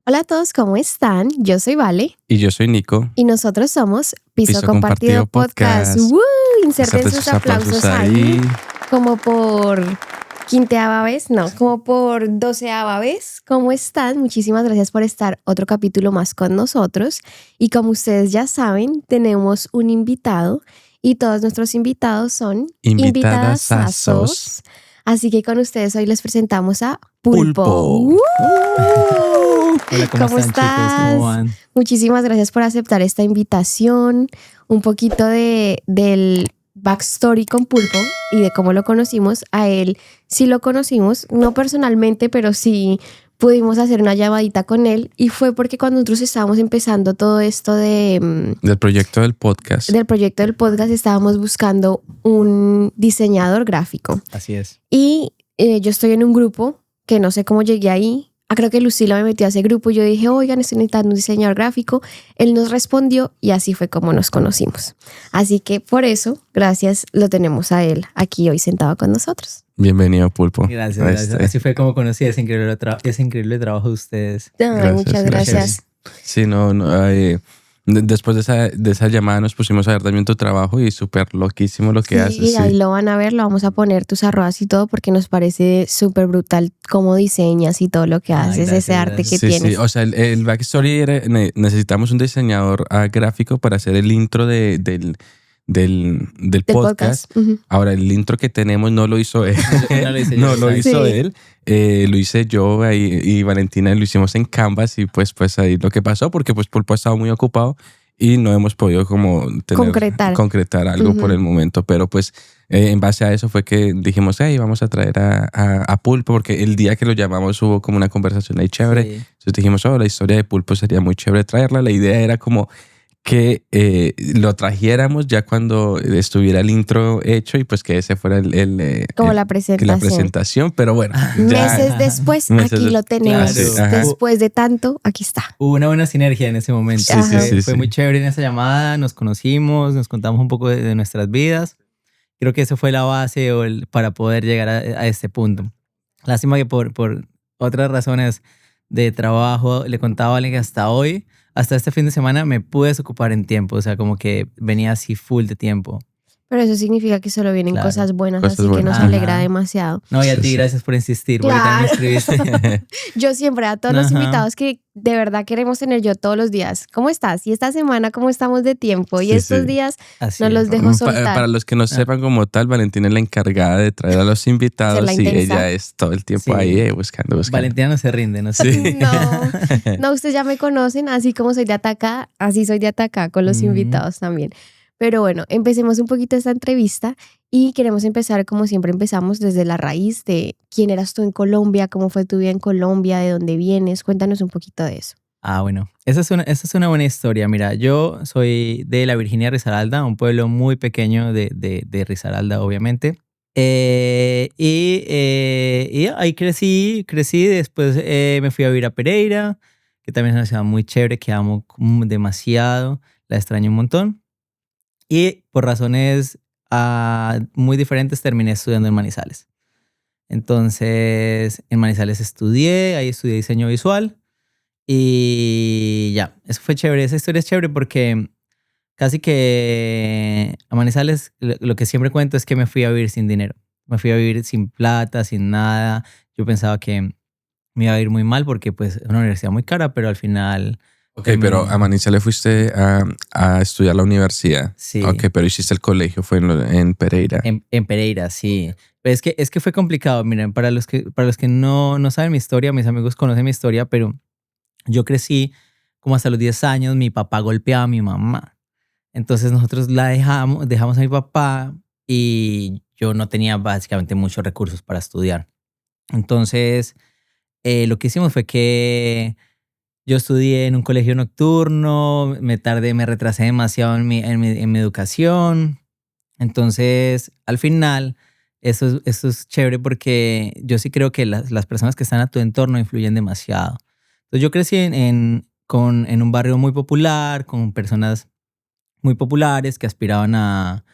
Hola a todos, ¿cómo están? Yo soy Vale. Y yo soy Nico. Y nosotros somos Piso Compartido Podcast. Inserten sus aplausos ahí. Como por quinteava vez, no, como por 12ª vez. ¿Cómo están? Muchísimas gracias por estar otro capítulo más con nosotros. Y como ustedes ya saben, tenemos un invitado y todos nuestros invitados son invitadasazos. Así que con ustedes hoy les presentamos a Pulpo. Hola, ¿Cómo estás? chicos? ¿Cómo van? Muchísimas gracias por aceptar esta invitación. Un poquito del backstory con Pulpo y de cómo lo conocimos. A él sí lo conocimos, no personalmente, pero sí pudimos hacer una llamadita con él. Y fue porque cuando nosotros estábamos empezando todo esto del proyecto del podcast. Estábamos buscando un diseñador gráfico. Así es. Y yo estoy en un grupo que no sé cómo llegué ahí. Creo que Lucila me metió a ese grupo y yo dije, oigan, estoy necesitando un diseñador gráfico. Él nos respondió y así fue como nos conocimos. Así que por eso, gracias, lo tenemos a él aquí hoy sentado con nosotros. Bienvenido, Pulpo. Gracias. Así fue como conocí ese increíble trabajo de ustedes. Ay, muchas gracias. Sí, después de esa llamada nos pusimos a ver también tu trabajo y súper loquísimo lo que haces. Y ahí lo van a ver, lo vamos a poner tus arrobas y todo porque nos parece súper brutal cómo diseñas y todo lo que haces, gracias, ese arte que Sí, tienes. sí, o sea, el backstory era, necesitamos un diseñador gráfico para hacer el intro del podcast. Uh-huh. Ahora, el intro que tenemos no lo hizo él. No lo hice yo. Él. Lo hice yo y Valentina, lo hicimos en Canvas y pues ahí lo que pasó, porque pues Pulpo ha estado muy ocupado y no hemos podido como concretar algo por el momento, pero pues en base a eso fue que dijimos, hey, vamos a traer a Pulpo, porque el día que lo llamamos hubo como una conversación ahí chévere. Sí. Entonces dijimos, la historia de Pulpo sería muy chévere traerla. La idea era como que lo trajéramos ya cuando estuviera el intro hecho y pues que ese fuera la presentación. Pero bueno. Meses después, aquí lo tenemos. Claro. Después de tanto, aquí está. Hubo una buena sinergia en ese momento. Fue muy chévere en esa llamada, nos conocimos, nos contamos un poco de nuestras vidas. Creo que eso fue la base para poder llegar a este punto. Lástima que por otras razones de trabajo, le contaba a alguien que hasta este fin de semana me pude desocupar en tiempo, o sea, como que venía así full de tiempo. Pero eso significa que solo vienen cosas buenas, así que nos Ajá. alegra demasiado. No, y a ti gracias por insistir, porque también me escribiste. Yo siempre a todos los invitados que de verdad queremos tener yo todos los días. ¿Cómo estás? Y esta semana, ¿cómo estamos de tiempo? Y estos días no los dejo soltar. Para los que no sepan como tal, Valentina es la encargada de traer a los invitados y ella es todo el tiempo ahí buscando. Valentina no se rinde, ¿no? Sí. No, ustedes ya me conocen, así como soy de Atacá, así soy de Atacá con los invitados también. Pero bueno, empecemos un poquito esta entrevista y queremos empezar como siempre empezamos desde la raíz de quién eras tú en Colombia, cómo fue tu vida en Colombia, de dónde vienes. Cuéntanos un poquito de eso. Bueno, esa es una buena historia. Mira, yo soy de la Virginia Risaralda, un pueblo muy pequeño de Risaralda, obviamente. Y ahí crecí, después me fui a vivir a Pereira, que también es una ciudad muy chévere, que amo demasiado, la extraño un montón. Y por razones muy diferentes terminé estudiando en Manizales. Entonces, en Manizales ahí estudié diseño visual y ya, eso fue chévere. Esa historia es chévere porque casi que a Manizales lo que siempre cuento es que me fui a vivir sin dinero. Me fui a vivir sin plata, sin nada. Yo pensaba que me iba a ir muy mal porque pues es una universidad muy cara, pero al final... Ok, pero a Manizales fuiste a estudiar la universidad. Sí. Ok, pero hiciste el colegio, fue en Pereira. En Pereira, sí. Pero es que fue complicado. Miren, para los que no saben mi historia, mis amigos conocen mi historia, pero yo crecí como hasta los 10 años, mi papá golpeaba a mi mamá. Entonces nosotros dejamos a mi papá y yo no tenía básicamente muchos recursos para estudiar. Entonces, lo que hicimos fue que yo estudié en un colegio nocturno, me retrasé demasiado en mi educación. Entonces, al final, eso es chévere porque yo sí creo que las personas que están a tu entorno influyen demasiado. Entonces, yo crecí en un barrio muy popular, con personas muy populares que aspiraban a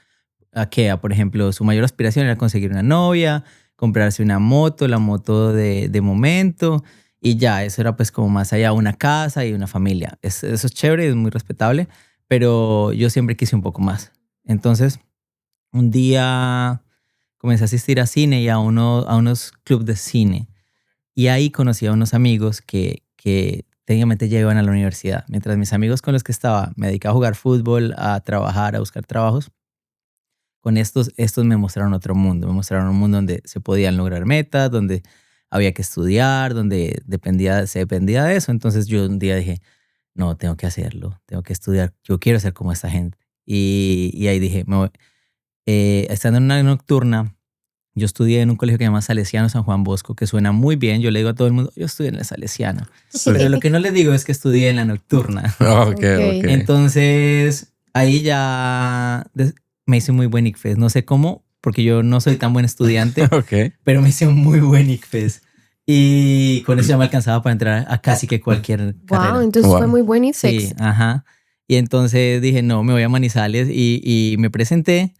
Por ejemplo, su mayor aspiración era conseguir una novia, comprarse una moto, la moto de momento, y ya, eso era pues como más allá, una casa y una familia. Eso es chévere, es muy respetable, pero yo siempre quise un poco más. Entonces, un día comencé a asistir a cine y a unos clubes de cine, y ahí conocí a unos amigos que técnicamente ya iban a la universidad. Mientras mis amigos con los que estaba me dedicaba a jugar fútbol, a trabajar, a buscar trabajos, con estos me mostraron otro mundo. Me mostraron un mundo donde se podían lograr metas, donde había que estudiar, donde se dependía de eso. Entonces yo un día dije, no, tengo que hacerlo, tengo que estudiar. Yo quiero ser como esta gente. Y ahí dije, estando en una nocturna, yo estudié en un colegio que se llama Salesiano San Juan Bosco, que suena muy bien. Yo le digo a todo el mundo, yo estudié en el Salesiano. Sí. Pero lo que no les digo es que estudié en la nocturna. Okay. Entonces, ahí ya me hice muy buen ICFES. No sé cómo, porque yo no soy tan buen estudiante, pero me hice un muy buen ICFES. Y con eso ya me alcanzaba para entrar a casi que cualquier carrera. Entonces fue muy buen ICFES. Sí, ajá. Y entonces dije, no, me voy a Manizales y me presenté.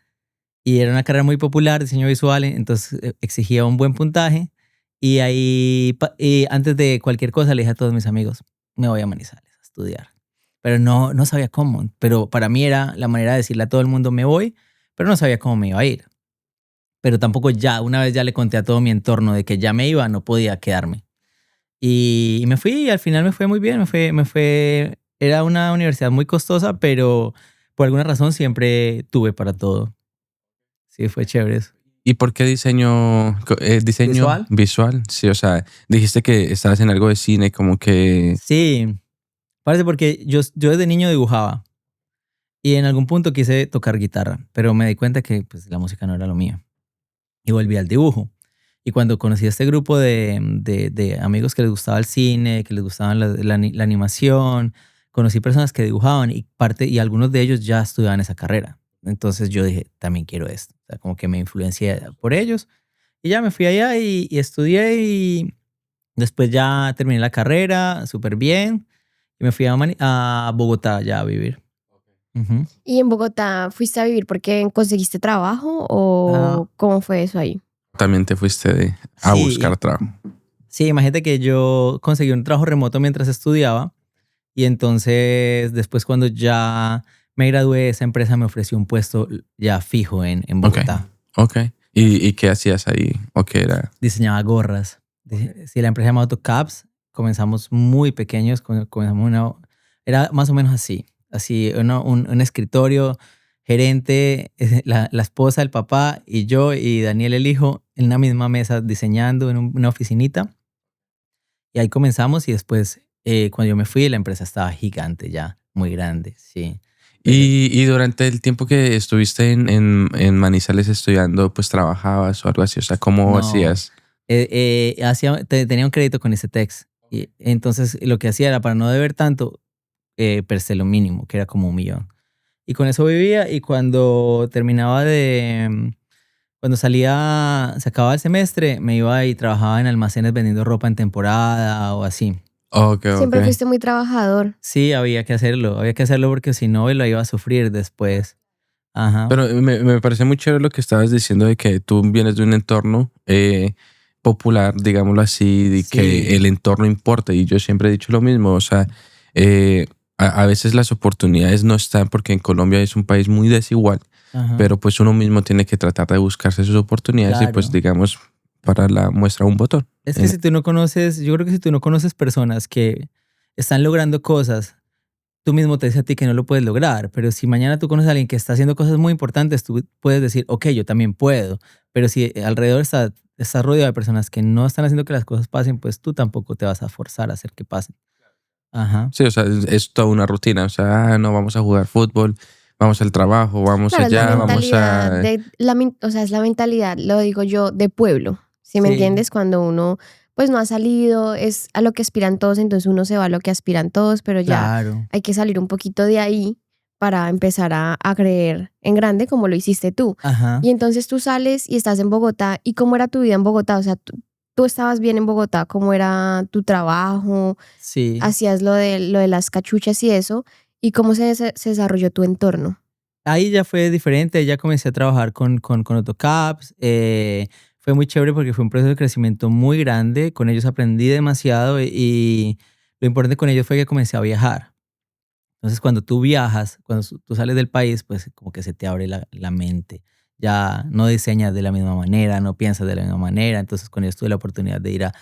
Y era una carrera muy popular, diseño visual, entonces exigía un buen puntaje. Y ahí, antes de cualquier cosa, le dije a todos mis amigos, me voy a Manizales a estudiar. Pero no sabía cómo. Pero para mí era la manera de decirle a todo el mundo, me voy, pero no sabía cómo me iba a ir. Pero tampoco una vez ya le conté a todo mi entorno de que ya me iba, no podía quedarme. Y me fui y al final me fue muy bien. Era una universidad muy costosa, pero por alguna razón siempre tuve para todo. Sí, fue chévere eso. ¿Y por qué diseño visual? Sí, o sea, dijiste que estabas en algo de cine, como que... Sí, parece porque yo desde niño dibujaba y en algún punto quise tocar guitarra, pero me di cuenta que pues, la música no era lo mío. Y volví al dibujo. Y cuando conocí a este grupo de amigos que les gustaba el cine, que les gustaba la animación, conocí personas que dibujaban y algunos de ellos ya estudiaban esa carrera. Entonces yo dije, también quiero esto. O sea, como que me influencié por ellos. Y ya me fui allá y estudié y después ya terminé la carrera súper bien. Y me fui a Bogotá ya a vivir. Uh-huh. ¿Y en Bogotá fuiste a vivir porque conseguiste trabajo o cómo fue eso ahí? También te fuiste a buscar trabajo. Sí, imagínate que yo conseguí un trabajo remoto mientras estudiaba y entonces después cuando ya me gradué, esa empresa me ofreció un puesto ya fijo en Bogotá. Ok. ¿Y qué hacías ahí? ¿O qué era? Diseñaba gorras. Sí, la empresa se llama AutoCaps. Comenzamos muy pequeños. Era más o menos así. Así, un escritorio, gerente, la esposa, el papá y yo y Daniel el hijo en una misma mesa diseñando en una oficinita. Y ahí comenzamos y después cuando yo me fui la empresa estaba gigante ya, muy grande, sí. Y durante el tiempo que estuviste en Manizales estudiando, pues trabajabas o algo así, o sea, ¿cómo hacías? Tenía un crédito con Icetex y entonces lo que hacía era para no deber tanto, percé lo mínimo, que era como 1 millón. Y con eso vivía y cuando cuando se acababa el semestre, me iba y trabajaba en almacenes vendiendo ropa en temporada o así. Siempre fuiste muy trabajador. Sí, había que hacerlo porque si no lo iba a sufrir después. Ajá. Pero me parece muy chévere lo que estabas diciendo de que tú vienes de un entorno popular, digámoslo así, de que el entorno importa. Y yo siempre he dicho lo mismo, o sea, a veces las oportunidades no están porque en Colombia es un país muy desigual, pero pues uno mismo tiene que tratar de buscarse sus oportunidades y pues digamos para la muestra un botón. Es que si tú no conoces, yo creo que si tú no conoces personas que están logrando cosas, tú mismo te dices a ti que no lo puedes lograr, pero si mañana tú conoces a alguien que está haciendo cosas muy importantes, tú puedes decir, ok, yo también puedo, pero si alrededor estás rodeado de personas que no están haciendo que las cosas pasen, pues tú tampoco te vas a forzar a hacer que pasen. Ajá. Sí, o sea, es toda una rutina, o sea, no vamos a jugar fútbol, vamos al trabajo, vamos allá, vamos a... o sea, es la mentalidad, lo digo yo, de pueblo, ¿sí me entiendes? Cuando uno pues no ha salido, es a lo que aspiran todos, entonces uno se va a lo que aspiran todos, pero ya hay que salir un poquito de ahí para empezar a creer en grande como lo hiciste tú. Ajá. Y entonces tú sales y estás en Bogotá. ¿Y cómo era tu vida en Bogotá? O sea, tú estabas bien en Bogotá, ¿cómo era tu trabajo? Sí. Hacías lo de las cachuchas y eso. ¿Y cómo se desarrolló tu entorno? Ahí ya fue diferente, ya comencé a trabajar con AutoCAPS. Fue muy chévere porque fue un proceso de crecimiento muy grande. Con ellos aprendí demasiado y lo importante con ellos fue que comencé a viajar. Entonces, cuando tú viajas, cuando tú sales del país, pues como que se te abre la mente. Ya no diseñas de la misma manera, no piensas de la misma manera. Entonces, con ellos tuve la oportunidad de ir a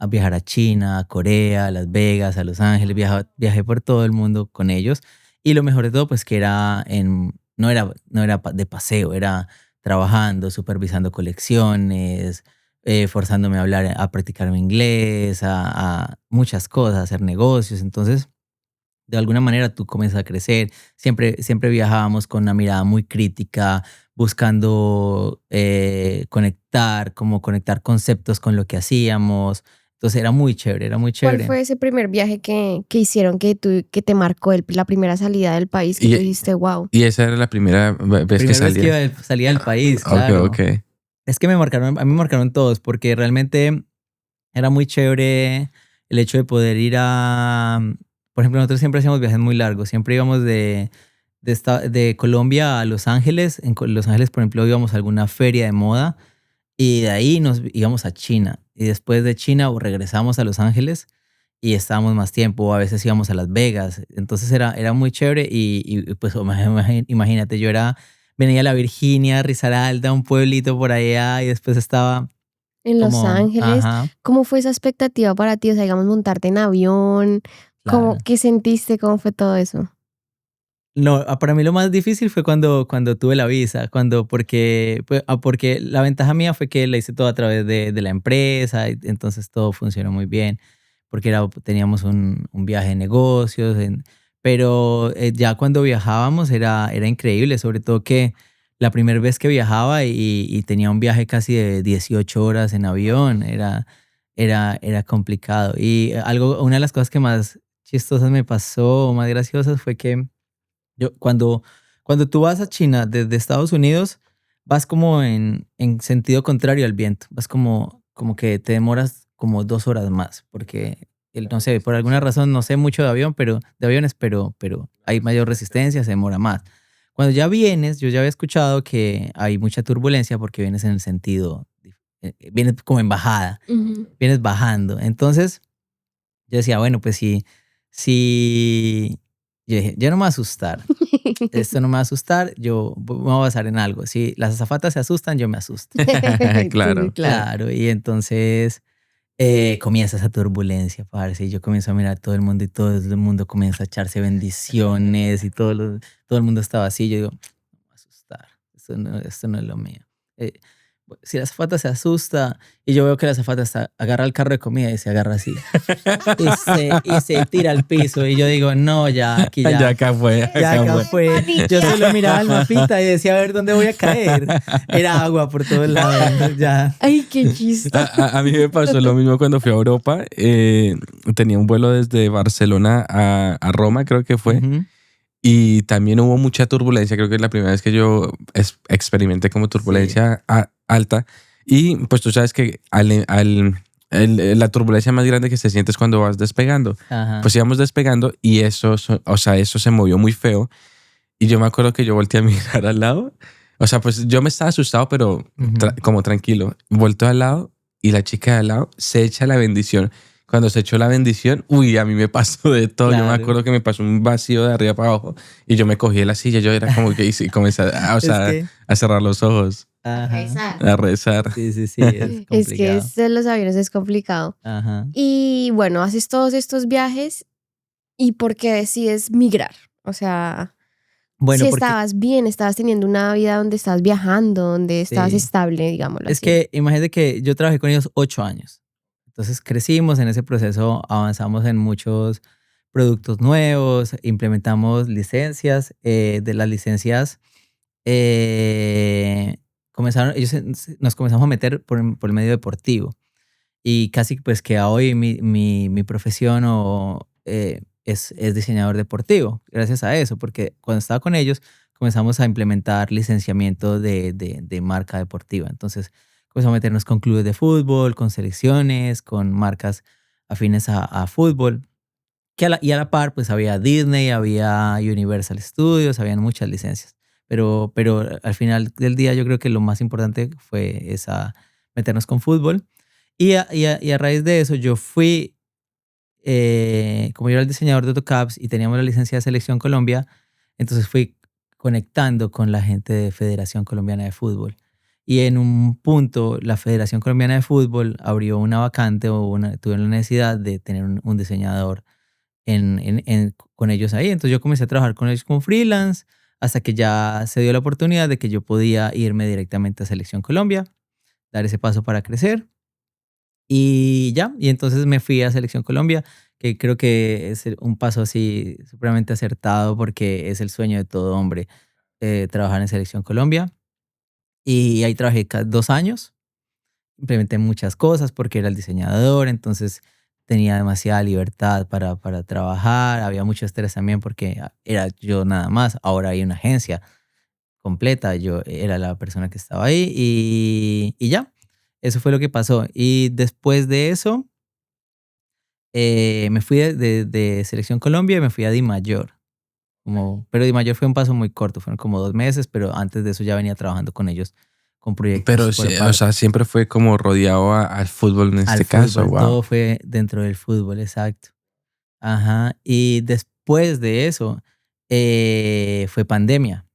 viajar a China, a Corea, a Las Vegas, a Los Ángeles. Viajé por todo el mundo con ellos. Y lo mejor de todo, pues que no era de paseo, era trabajando, supervisando colecciones, forzándome a hablar, a practicar mi inglés, a muchas cosas, a hacer negocios. Entonces, de alguna manera tú comienzas a crecer. Siempre viajábamos con una mirada muy crítica, buscando conectar conceptos con lo que hacíamos. Entonces era muy chévere, era muy chévere. ¿Cuál fue ese primer viaje que hicieron que te marcó la primera salida del país que tú dijiste, wow? Y esa era la primera vez que salía. Vez que salía del país, claro. Okay. Es que a mí me marcaron todos porque realmente era muy chévere el hecho de poder ir por ejemplo, nosotros siempre hacíamos viajes muy largos. Siempre íbamos de Colombia a Los Ángeles. En Los Ángeles, por ejemplo, íbamos a alguna feria de moda y de ahí nos íbamos a China. Y después de China regresamos a Los Ángeles y estábamos más tiempo. A veces íbamos a Las Vegas. Entonces era muy chévere y pues imagínate, venía a la Virginia, Risaralda, un pueblito por allá y después estaba... En Los Ángeles. Ajá. ¿Cómo fue esa expectativa para ti? O sea, digamos, montarte en avión. Claro. ¿Qué sentiste? ¿Cómo fue todo eso? No, para mí lo más difícil fue cuando tuve la visa, porque la ventaja mía fue que la hice todo a través de la empresa, y entonces todo funcionó muy bien, porque teníamos un viaje de negocios, pero ya cuando viajábamos era increíble, sobre todo que la primera vez que viajaba y tenía un viaje casi de 18 horas en avión, era complicado. Y una de las cosas que más chistosas me pasó, más graciosas, fue que cuando tú vas a China desde Estados Unidos, vas como en sentido contrario al viento. Vas como que te demoras como 2 horas más, porque no sé, por alguna razón, no sé mucho de aviones, pero hay mayor resistencia, se demora más. Cuando ya vienes, yo ya había escuchado que hay mucha turbulencia porque vienes en el sentido, vienes como en bajada, vienes bajando. Entonces, yo decía, bueno, pues si yo dije, yo no me voy a asustar. Esto no me va a asustar, yo me voy a basar en algo. Si las azafatas se asustan, yo me asusto. Claro. Y entonces comienza esa turbulencia, parce. Y yo comienzo a mirar a todo el mundo y todo el mundo comienza a echarse bendiciones y todo el mundo estaba así. Yo digo, no me voy a asustar. Esto no es lo mío. Si la azafata se asusta y yo veo que la azafata agarra el carro de comida y se agarra así y se tira al piso y yo digo, no, ya acá fue. Yo solo miraba el mapita y decía, a ver dónde voy a caer. Era agua por todos lados. Ya. Ay, qué chiste. A mí me pasó lo mismo cuando fui a Europa. Tenía un vuelo desde Barcelona a Roma, creo que fue. Y también hubo mucha turbulencia. Creo que es la primera vez que yo experimenté como turbulencia alta. Y pues tú sabes que la turbulencia más grande que se siente es cuando vas despegando. Ajá. Pues íbamos despegando y eso se movió muy feo. Y yo me acuerdo que yo volteé a mirar al lado. O sea, pues yo me estaba asustado, pero como tranquilo. Volteo al lado y la chica de al lado se echa la bendición. Cuando se echó la bendición, a mí me pasó de todo. Claro. Yo me acuerdo que me pasó un vacío de arriba para abajo y yo me cogí de la silla. Yo era como que comencé a cerrar los ojos. Ajá. A rezar. Sí, es complicado. Es que de los aviones es complicado. Ajá. Y bueno, haces todos estos viajes y ¿por qué decides migrar? O sea, si estabas bien, estabas teniendo una vida donde estabas viajando, donde estabas estable, digámoslo así. Es que imagínate que yo trabajé con ellos 8 años. Entonces crecimos en ese proceso, avanzamos en muchos productos nuevos, implementamos licencias. De las licencias, nos comenzamos a meter por el medio deportivo. Y casi pues que hoy mi profesión es diseñador deportivo, gracias a eso, porque cuando estaba con ellos comenzamos a implementar licenciamiento de marca deportiva. Entonces comenzamos a meternos con clubes de fútbol, con selecciones, con marcas afines a fútbol. Y a la par, pues había Disney, había Universal Studios, habían muchas licencias. pero al final del día yo creo que lo más importante fue meternos con fútbol. Y a raíz de eso yo fui, como yo era el diseñador de AutoCADs y teníamos la licencia de Selección Colombia, entonces fui conectando con la gente de Federación Colombiana de Fútbol. Y en un punto, la Federación Colombiana de Fútbol abrió una vacante tuvieron la necesidad de tener un diseñador con ellos ahí. Entonces yo comencé a trabajar con ellos como freelance hasta que ya se dio la oportunidad de que yo podía irme directamente a Selección Colombia, dar ese paso para crecer. Y entonces me fui a Selección Colombia, que creo que es un paso así supremamente acertado porque es el sueño de todo hombre, trabajar en Selección Colombia. Y ahí trabajé 2 años, implementé muchas cosas porque era el diseñador, entonces tenía demasiada libertad para trabajar, había mucho estrés también porque era yo nada más, ahora hay una agencia completa, yo era la persona que estaba ahí y ya, eso fue lo que pasó. Y después de eso, me fui de Selección Colombia y me fui a DiMayor. Pero DiMayor fue un paso muy corto, fueron como 2 meses, pero antes de eso ya venía trabajando con ellos, con proyectos. Pero sí, o sea, siempre fue como rodeado al fútbol en este caso. Wow. Todo fue dentro del fútbol, exacto. Ajá. Y después de eso, fue pandemia.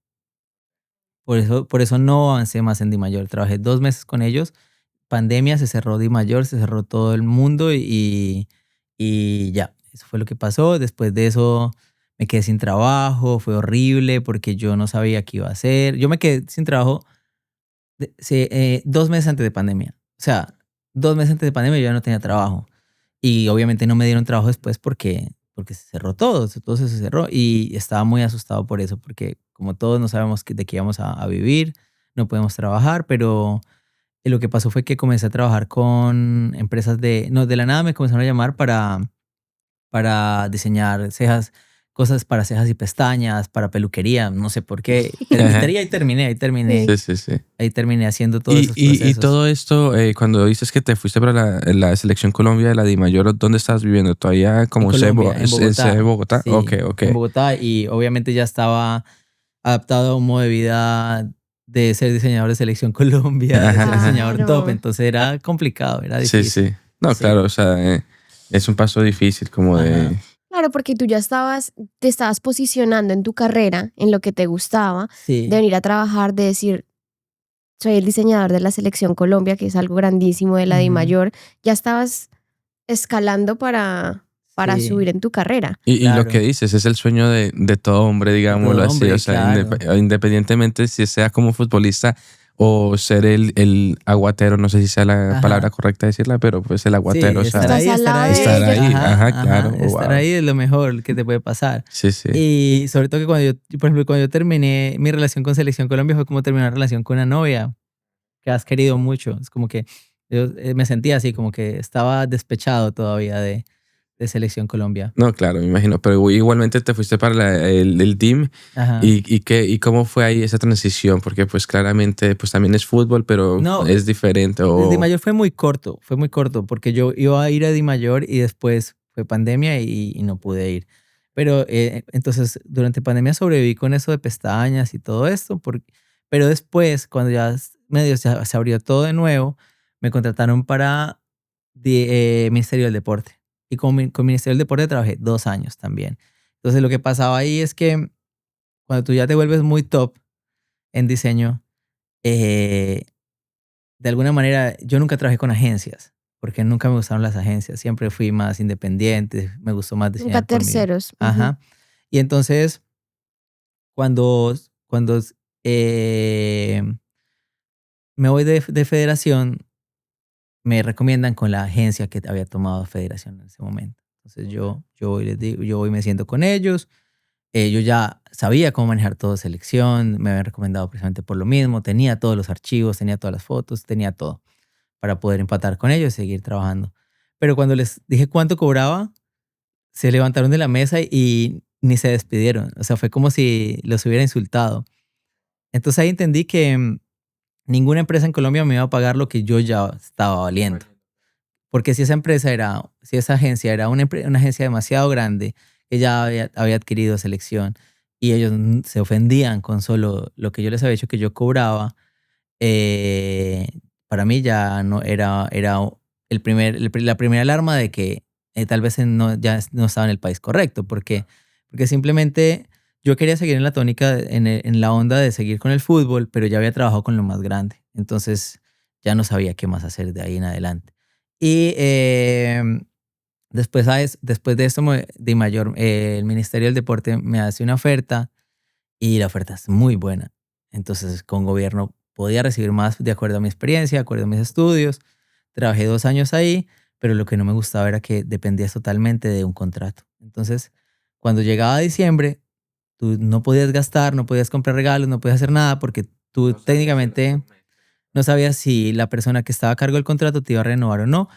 Por eso no avancé más en DiMayor. Trabajé 2 meses con ellos. Pandemia, se cerró DiMayor, se cerró todo el mundo y ya, eso fue lo que pasó. Después de eso me quedé sin trabajo, fue horrible porque yo no sabía qué iba a hacer. Yo me quedé sin trabajo 2 meses antes de pandemia. O sea, 2 meses antes de pandemia yo ya no tenía trabajo. Y obviamente no me dieron trabajo después porque se cerró todo se cerró. Y estaba muy asustado por eso, porque como todos no sabemos de qué íbamos a vivir, no podemos trabajar, pero lo que pasó fue que comencé a trabajar con empresas de la nada me comenzaron a llamar para diseñar cosas para cejas y pestañas, para peluquería, no sé por qué. Ahí terminé. Sí. Ahí terminé haciendo todos esos procesos. Y todo esto, cuando dices que te fuiste para la Selección Colombia de la DiMayor, ¿dónde estabas viviendo? ¿Todavía como en Bogotá? en Bogotá? Sí, Ok. En Bogotá, y obviamente ya estaba adaptado a un modo de vida de ser diseñador de Selección Colombia, de ser diseñador top, entonces era complicado, era difícil. Sí. No, sí. Claro, o sea, es un paso difícil como de... Claro, porque tú ya te estabas posicionando en tu carrera, en lo que te gustaba, Sí. de venir a trabajar, de decir, soy el diseñador de la Selección Colombia, que es algo grandísimo, de la DiMayor. Ya estabas escalando para subir en tu carrera. Y lo que dices, es el sueño de todo hombre, digámoslo así. O sea, claro. Independientemente si sea como futbolista o ser el aguatero, no sé si sea la palabra correcta decirla, pero pues el aguatero. Sí, estar ahí. Claro. Estar ahí es lo mejor que te puede pasar. Sí. Y sobre todo que por ejemplo, cuando yo terminé mi relación con Selección Colombia fue como terminar una relación con una novia que has querido mucho. Es como que yo me sentía así, como que estaba despechado todavía de Selección Colombia. No, claro, me imagino. Pero igualmente te fuiste para el DIM. ¿Y cómo fue ahí esa transición? Porque pues claramente pues también es fútbol, pero es diferente. El DiMayor fue muy corto, porque yo iba a ir a DiMayor y después fue pandemia y no pude ir. Pero entonces durante pandemia sobreviví con eso de pestañas y todo esto. Pero después, cuando ya medio se abrió todo de nuevo, me contrataron para Ministerio del Deporte. Y con Ministerio del Deporte trabajé 2 años también. Entonces lo que pasaba ahí es que cuando tú ya te vuelves muy top en diseño, de alguna manera yo nunca trabajé con agencias, porque nunca me gustaron las agencias. Siempre fui más independiente, me gustó más diseñar. Nunca terceros. Ajá. Y entonces cuando me voy de Federación, me recomiendan con la agencia que había tomado Federación en ese momento. Entonces yo voy y les digo, yo voy y me siento con ellos. Yo ya sabía cómo manejar todo Selección, me habían recomendado precisamente por lo mismo, tenía todos los archivos, tenía todas las fotos, tenía todo para poder empatar con ellos y seguir trabajando. Pero cuando les dije cuánto cobraba, se levantaron de la mesa y ni se despidieron. O sea, fue como si los hubiera insultado. Entonces ahí entendí que ninguna empresa en Colombia me iba a pagar lo que yo ya estaba valiendo. Porque si esa agencia era una agencia demasiado grande, que ya había adquirido Selección, y ellos se ofendían con solo lo que yo les había dicho que yo cobraba. Para mí ya no era la primera alarma de que tal vez ya no estaba en el país correcto, porque simplemente yo quería seguir en la tónica, en la onda de seguir con el fútbol, pero ya había trabajado con lo más grande, entonces ya no sabía qué más hacer de ahí en adelante. Y después de esto, de mayor, el Ministerio del Deporte me hace una oferta y la oferta es muy buena. Entonces, con gobierno podía recibir más de acuerdo a mi experiencia, de acuerdo a mis estudios. Trabajé 2 años ahí, pero lo que no me gustaba era que dependías totalmente de un contrato. Entonces, cuando llegaba diciembre, tú no podías gastar, no podías comprar regalos, no podías hacer nada porque tú técnicamente no sabías si la persona que estaba a cargo del contrato te iba a renovar o no.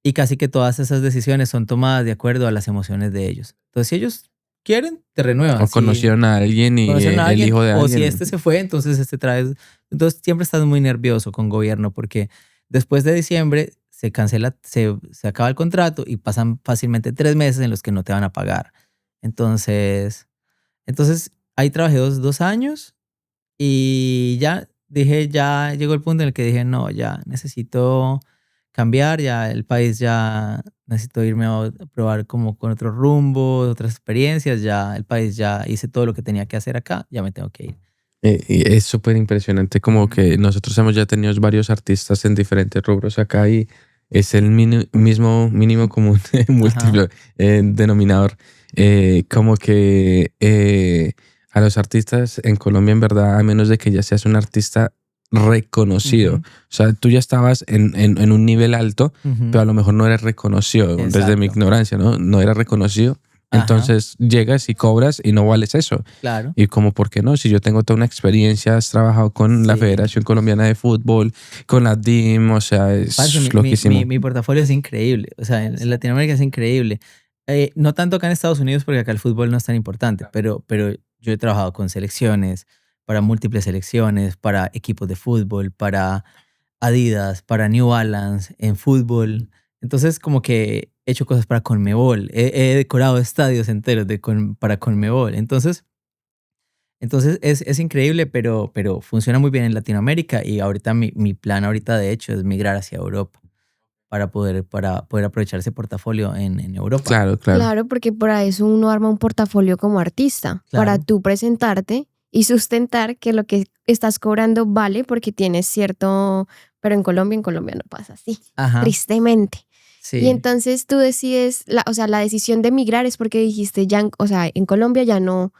Y casi que todas esas decisiones son tomadas de acuerdo a las emociones de ellos. Entonces, si ellos quieren, te renuevan. O conocieron a alguien y el hijo de alguien. O si este se fue, entonces este trae. Entonces siempre estás muy nervioso con gobierno porque después de diciembre se cancela, se acaba el contrato y pasan fácilmente 3 meses en los que no te van a pagar. Entonces ahí trabajé 2 años y ya llegó el punto en el que dije, no, ya necesito cambiar, ya el país, ya necesito irme a probar como con otro rumbo, otras experiencias, ya el país, ya hice todo lo que tenía que hacer acá, ya me tengo que ir. Y es súper impresionante como que nosotros hemos ya tenido varios artistas en diferentes rubros acá y es el mismo mínimo común múltiplo denominador. Como que a los artistas en Colombia, en verdad, a menos de que ya seas un artista reconocido. O sea, tú ya estabas en un nivel alto, pero a lo mejor no eres reconocido. Exacto. Desde mi ignorancia, ¿no? No eras reconocido. Entonces llegas y cobras y no vales eso. Claro. Y como, ¿por qué no? Si yo tengo toda una experiencia, has trabajado con la Federación Colombiana de Fútbol, con la DIM, o sea, es loquísimo. Mi portafolio es increíble. O sea, en Latinoamérica es increíble. No tanto acá en Estados Unidos, porque acá el fútbol no es tan importante, pero yo he trabajado con selecciones, para múltiples selecciones, para equipos de fútbol, para Adidas, para New Balance, en fútbol. Entonces, como que he hecho cosas para Conmebol. He decorado estadios enteros para Conmebol. Entonces es increíble, pero funciona muy bien en Latinoamérica y ahorita mi plan ahorita, de hecho, es migrar hacia Europa para poder aprovechar ese portafolio en Europa. Claro. Claro, porque para eso uno arma un portafolio como artista, para tú presentarte y sustentar que lo que estás cobrando vale porque tienes cierto... Pero en Colombia no pasa así, tristemente. Sí. Y entonces tú decides, la decisión de migrar es porque dijiste, ya, o sea, en Colombia ya no,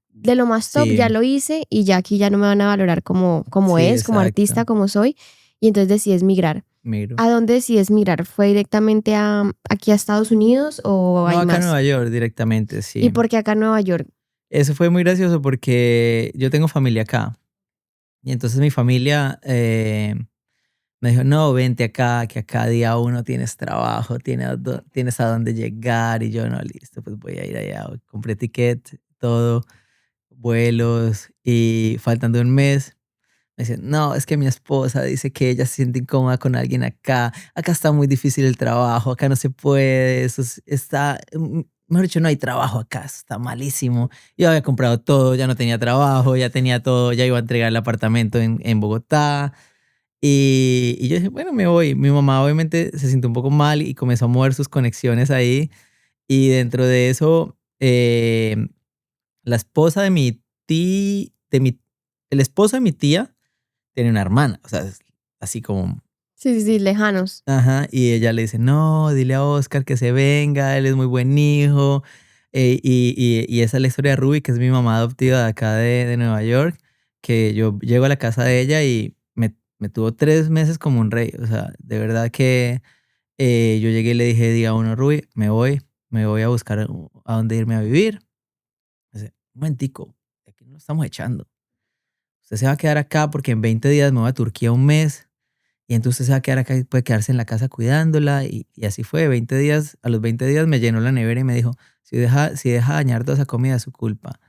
de lo más top ya lo hice y ya aquí ya no me van a valorar como como artista, como soy. Y entonces decides migrar. Migro. ¿A dónde decides migrar? ¿Fue directamente aquí a Estados Unidos o hay acá más? a Nueva York directamente, sí. ¿Y por qué acá a Nueva York? Eso fue muy gracioso porque yo tengo familia acá. Y entonces mi familia me dijo, no, vente acá, que acá día 1 tienes trabajo, tienes a dónde llegar. Y yo, no, listo, pues voy a ir allá. Compré ticket, todo, vuelos. Y faltando un mes, me dicen, no, es que mi esposa dice que ella se siente incómoda con alguien acá. Acá está muy difícil el trabajo, acá no se puede. Mejor dicho, no hay trabajo acá, está malísimo. Yo había comprado todo, ya no tenía trabajo, ya tenía todo, ya iba a entregar el apartamento en Bogotá. Y yo dije, bueno, me voy. Mi mamá obviamente se sintió un poco mal y comenzó a mover sus conexiones ahí. Y dentro de eso, la esposa de mi tía, el esposo de mi tía tiene una hermana, o sea, así como... Sí, lejanos. Ajá, y ella le dice, no, dile a Oscar que se venga, él es muy buen hijo. Y esa es la historia de Ruby, que es mi mamá adoptiva de acá de Nueva York, que yo llego a la casa de ella y me tuvo 3 meses como un rey. O sea, de verdad que yo llegué y le dije, día 1, Ruby, me voy a buscar a dónde irme a vivir. Dice, un momentico, aquí no lo estamos echando. Usted se va a quedar acá porque en 20 días me voy a Turquía un mes. Y entonces usted se va a quedar acá y puede quedarse en la casa cuidándola. Y así fue, 20 días. A los 20 días me llenó la nevera y me dijo, si deja dañar toda esa comida es su culpa.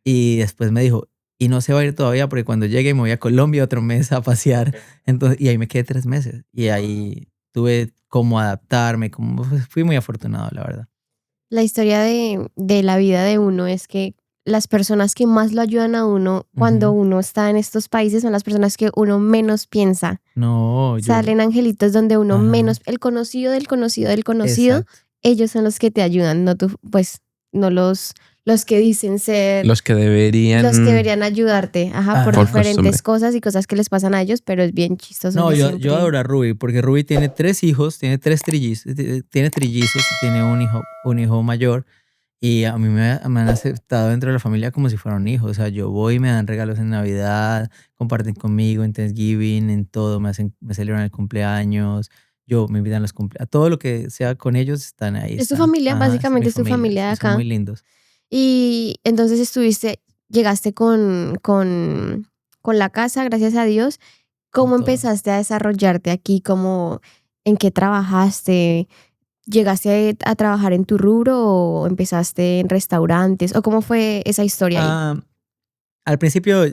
Y después me dijo, y no se va a ir todavía porque cuando llegue me voy a Colombia otro mes a pasear. Entonces, y ahí me quedé 3 meses. Y ahí tuve cómo adaptarme, fui muy afortunado, la verdad. La historia de la vida de uno es que las personas que más lo ayudan a uno cuando uno está en estos países son las personas que uno menos piensa. No, Salen angelitos donde uno menos, el conocido del conocido del conocido, exacto, ellos son los que te ayudan, no tú, pues, no los que dicen ser... Los que deberían ayudarte, por diferentes cosas y cosas que les pasan a ellos, pero es bien chistoso. No, yo adoro a Ruby, porque Ruby tiene 3 hijos, tiene 3 trillizos, tiene trillizos y tiene un hijo mayor. Y a mí me han aceptado dentro de la familia como si fuera un hijo. O sea, yo voy y me dan regalos en Navidad, comparten conmigo en Thanksgiving, en todo, me celebran el cumpleaños, me invitan a los cumpleaños, todo lo que sea con ellos están ahí. Es tu familia, básicamente es tu familia de acá. Son muy lindos. Y entonces llegaste con la casa, gracias a Dios. ¿Cómo empezaste a desarrollarte aquí? ¿En qué trabajaste? ¿Llegaste a trabajar en tu rubro o empezaste en restaurantes? ¿O cómo fue esa historia ahí? Al principio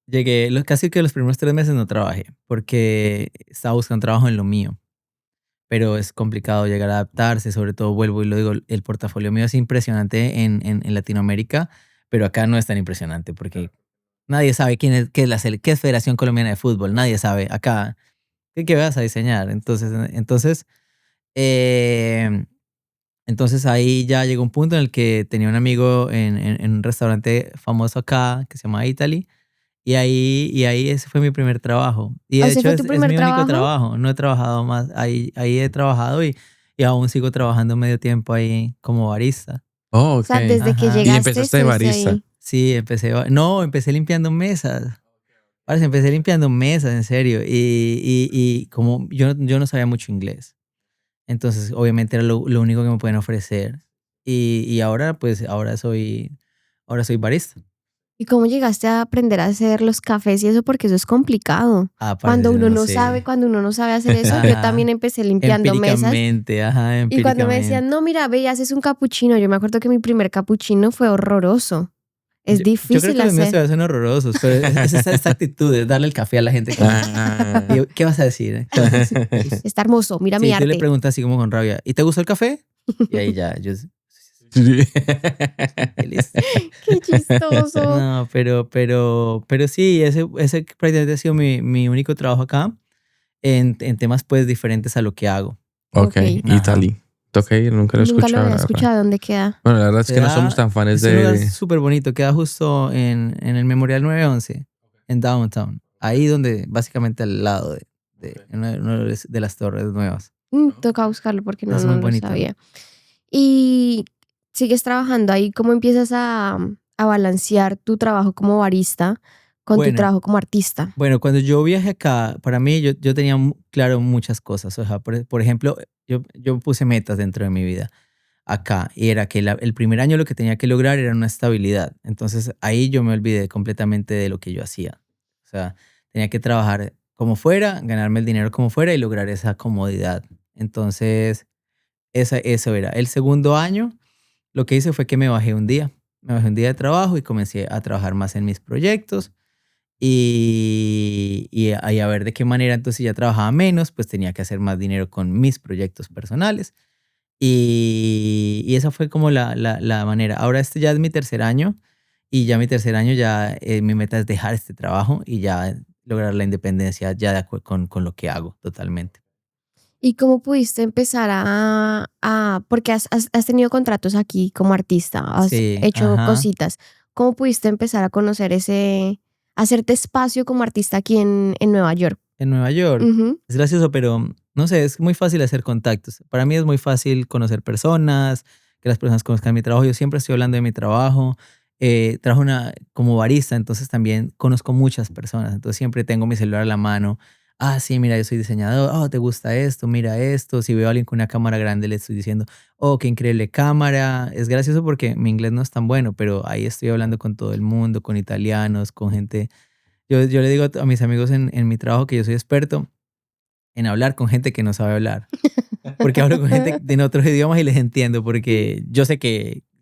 llegué, casi que los primeros 3 meses no trabajé porque estaba buscando trabajo en lo mío. Pero es complicado llegar a adaptarse, sobre todo vuelvo y lo digo, el portafolio mío es impresionante en Latinoamérica, pero acá no es tan impresionante porque nadie sabe qué es Federación Colombiana de Fútbol, nadie sabe acá qué vas a diseñar. Entonces ahí ya llegó un punto en el que tenía un amigo en un restaurante famoso acá que se llama Italy. Y ahí ese fue mi primer trabajo. Y de hecho es mi único trabajo. No he trabajado más. Ahí he trabajado y aún sigo trabajando medio tiempo ahí como barista. Oh, okay. O sea, desde que llegaste. ¿Y empezaste de barista? Ahí. Sí, empecé limpiando mesas. Empecé limpiando mesas, en serio. Y como yo no sabía mucho inglés. Entonces, obviamente era lo único que me pueden ofrecer. Y ahora soy barista. ¿Y cómo llegaste a aprender a hacer los cafés y eso? Porque eso es complicado. Cuando uno no sabe hacer eso, yo también empecé limpiando mesas. Empíricamente. Y cuando me decían, no, mira, ve y haces un capuchino. Yo me acuerdo que mi primer capuchino fue horroroso. Es difícil yo creo que hacer. Los míos son horrorosos, pero es esta actitud de darle el café a la gente. ¿Qué vas a decir? Está hermoso, mira mi arte. Tú le preguntas así como con rabia, ¿y te gustó el café? Y ahí ya, Qué chistoso. No, pero sí, ese prácticamente ha sido mi único trabajo acá en temas pues diferentes a lo que hago. Okay. Italy. Nunca lo he escuchado. ¿Dónde queda? Bueno, la verdad es que no somos tan fans de... Es un lugar súper bonito. Queda justo en el Memorial 911, en Downtown. Ahí donde, básicamente al lado de una de las torres nuevas. Toca buscarlo porque no lo sabía. Y sigues trabajando ahí. ¿Cómo empiezas a balancear tu trabajo como barista con tu trabajo como artista? Bueno, cuando yo viajé acá, para mí yo tenía claro muchas cosas. O sea, por ejemplo, yo puse metas dentro de mi vida acá y era que el primer año lo que tenía que lograr era una estabilidad. Entonces ahí yo me olvidé completamente de lo que yo hacía. O sea, tenía que trabajar como fuera, ganarme el dinero como fuera y lograr esa comodidad. Entonces, eso era. El segundo año, lo que hice fue que me bajé un día. Me bajé un día de trabajo y comencé a trabajar más en mis proyectos. Y a ver de qué manera entonces ya trabajaba menos, pues tenía que hacer más dinero con mis proyectos personales. Y esa fue como la manera. Ahora este ya es mi tercer año y ya mi tercer año ya mi meta es dejar este trabajo y ya lograr la independencia ya de acuerdo con lo que hago totalmente. ¿Y cómo pudiste empezar porque has tenido contratos aquí como artista, has hecho cositas? ¿Cómo pudiste empezar a conocer hacerte espacio como artista aquí en Nueva York? En Nueva York. Es gracioso, pero no sé, es muy fácil hacer contactos. Para mí es muy fácil conocer personas, que las personas conozcan mi trabajo. Yo siempre estoy hablando de mi trabajo. Trabajo como barista, entonces también conozco muchas personas. Entonces siempre tengo mi celular a la mano. Sí, mira, yo soy diseñador. ¿Te gusta esto? Mira esto. Si veo a alguien con una cámara grande, le estoy diciendo, qué increíble cámara. Es gracioso porque mi inglés no es tan bueno, pero ahí estoy hablando con todo el mundo, con italianos, con gente. Yo le digo a mis amigos en mi trabajo que yo soy experto en hablar con gente que no sabe hablar. Porque hablo con gente de otros idiomas y les entiendo porque yo sé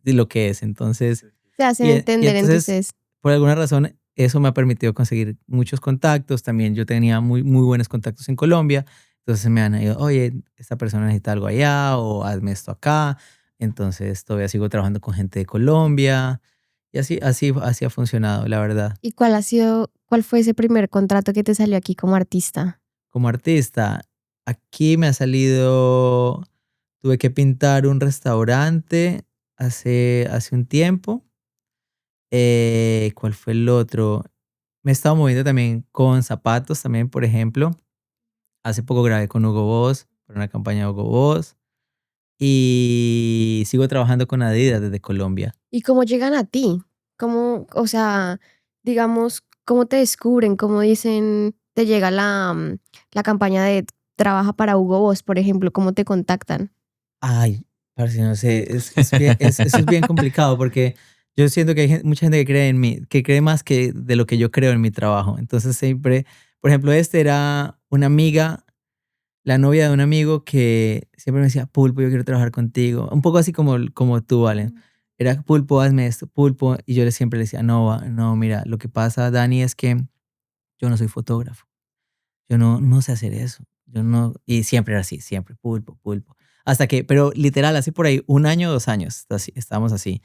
lo que es. Entonces, se hacen entender. Entonces, por alguna razón, eso me ha permitido conseguir muchos contactos. También yo tenía muy, muy buenos contactos en Colombia. Entonces me han ido, oye, esta persona necesita algo allá o hazme esto acá. Entonces todavía sigo trabajando con gente de Colombia. Y así ha funcionado, la verdad. ¿Y cuál fue ese primer contrato que te salió aquí como artista? Como artista, aquí me ha salido, tuve que pintar un restaurante hace un tiempo. ¿Cuál fue el otro? Me he estado moviendo también con zapatos, también, por ejemplo. Hace poco grabé con Hugo Boss, para una campaña de Hugo Boss. Y sigo trabajando con Adidas desde Colombia. ¿Y cómo llegan a ti? ¿Cómo, o sea, digamos, cómo te descubren? ¿Cómo dicen, te llega la campaña de trabaja para Hugo Boss, por ejemplo? ¿Cómo te contactan? Ay, parce, no sé, eso es bien complicado porque yo siento que hay mucha gente que cree en mí, que cree más que de lo que yo creo en mi trabajo. Entonces siempre, por ejemplo, era una amiga, la novia de un amigo que siempre me decía, Pulpo, yo quiero trabajar contigo. Un poco así como tú, Valen. Era, Pulpo, hazme esto, Pulpo. Y yo siempre le decía, no, mira, lo que pasa, Dani, es que yo no soy fotógrafo. Yo no sé hacer eso. Yo no, y siempre era así, siempre, Pulpo. Hasta que, pero literal, así por ahí, 1 año, 2 años, estábamos así.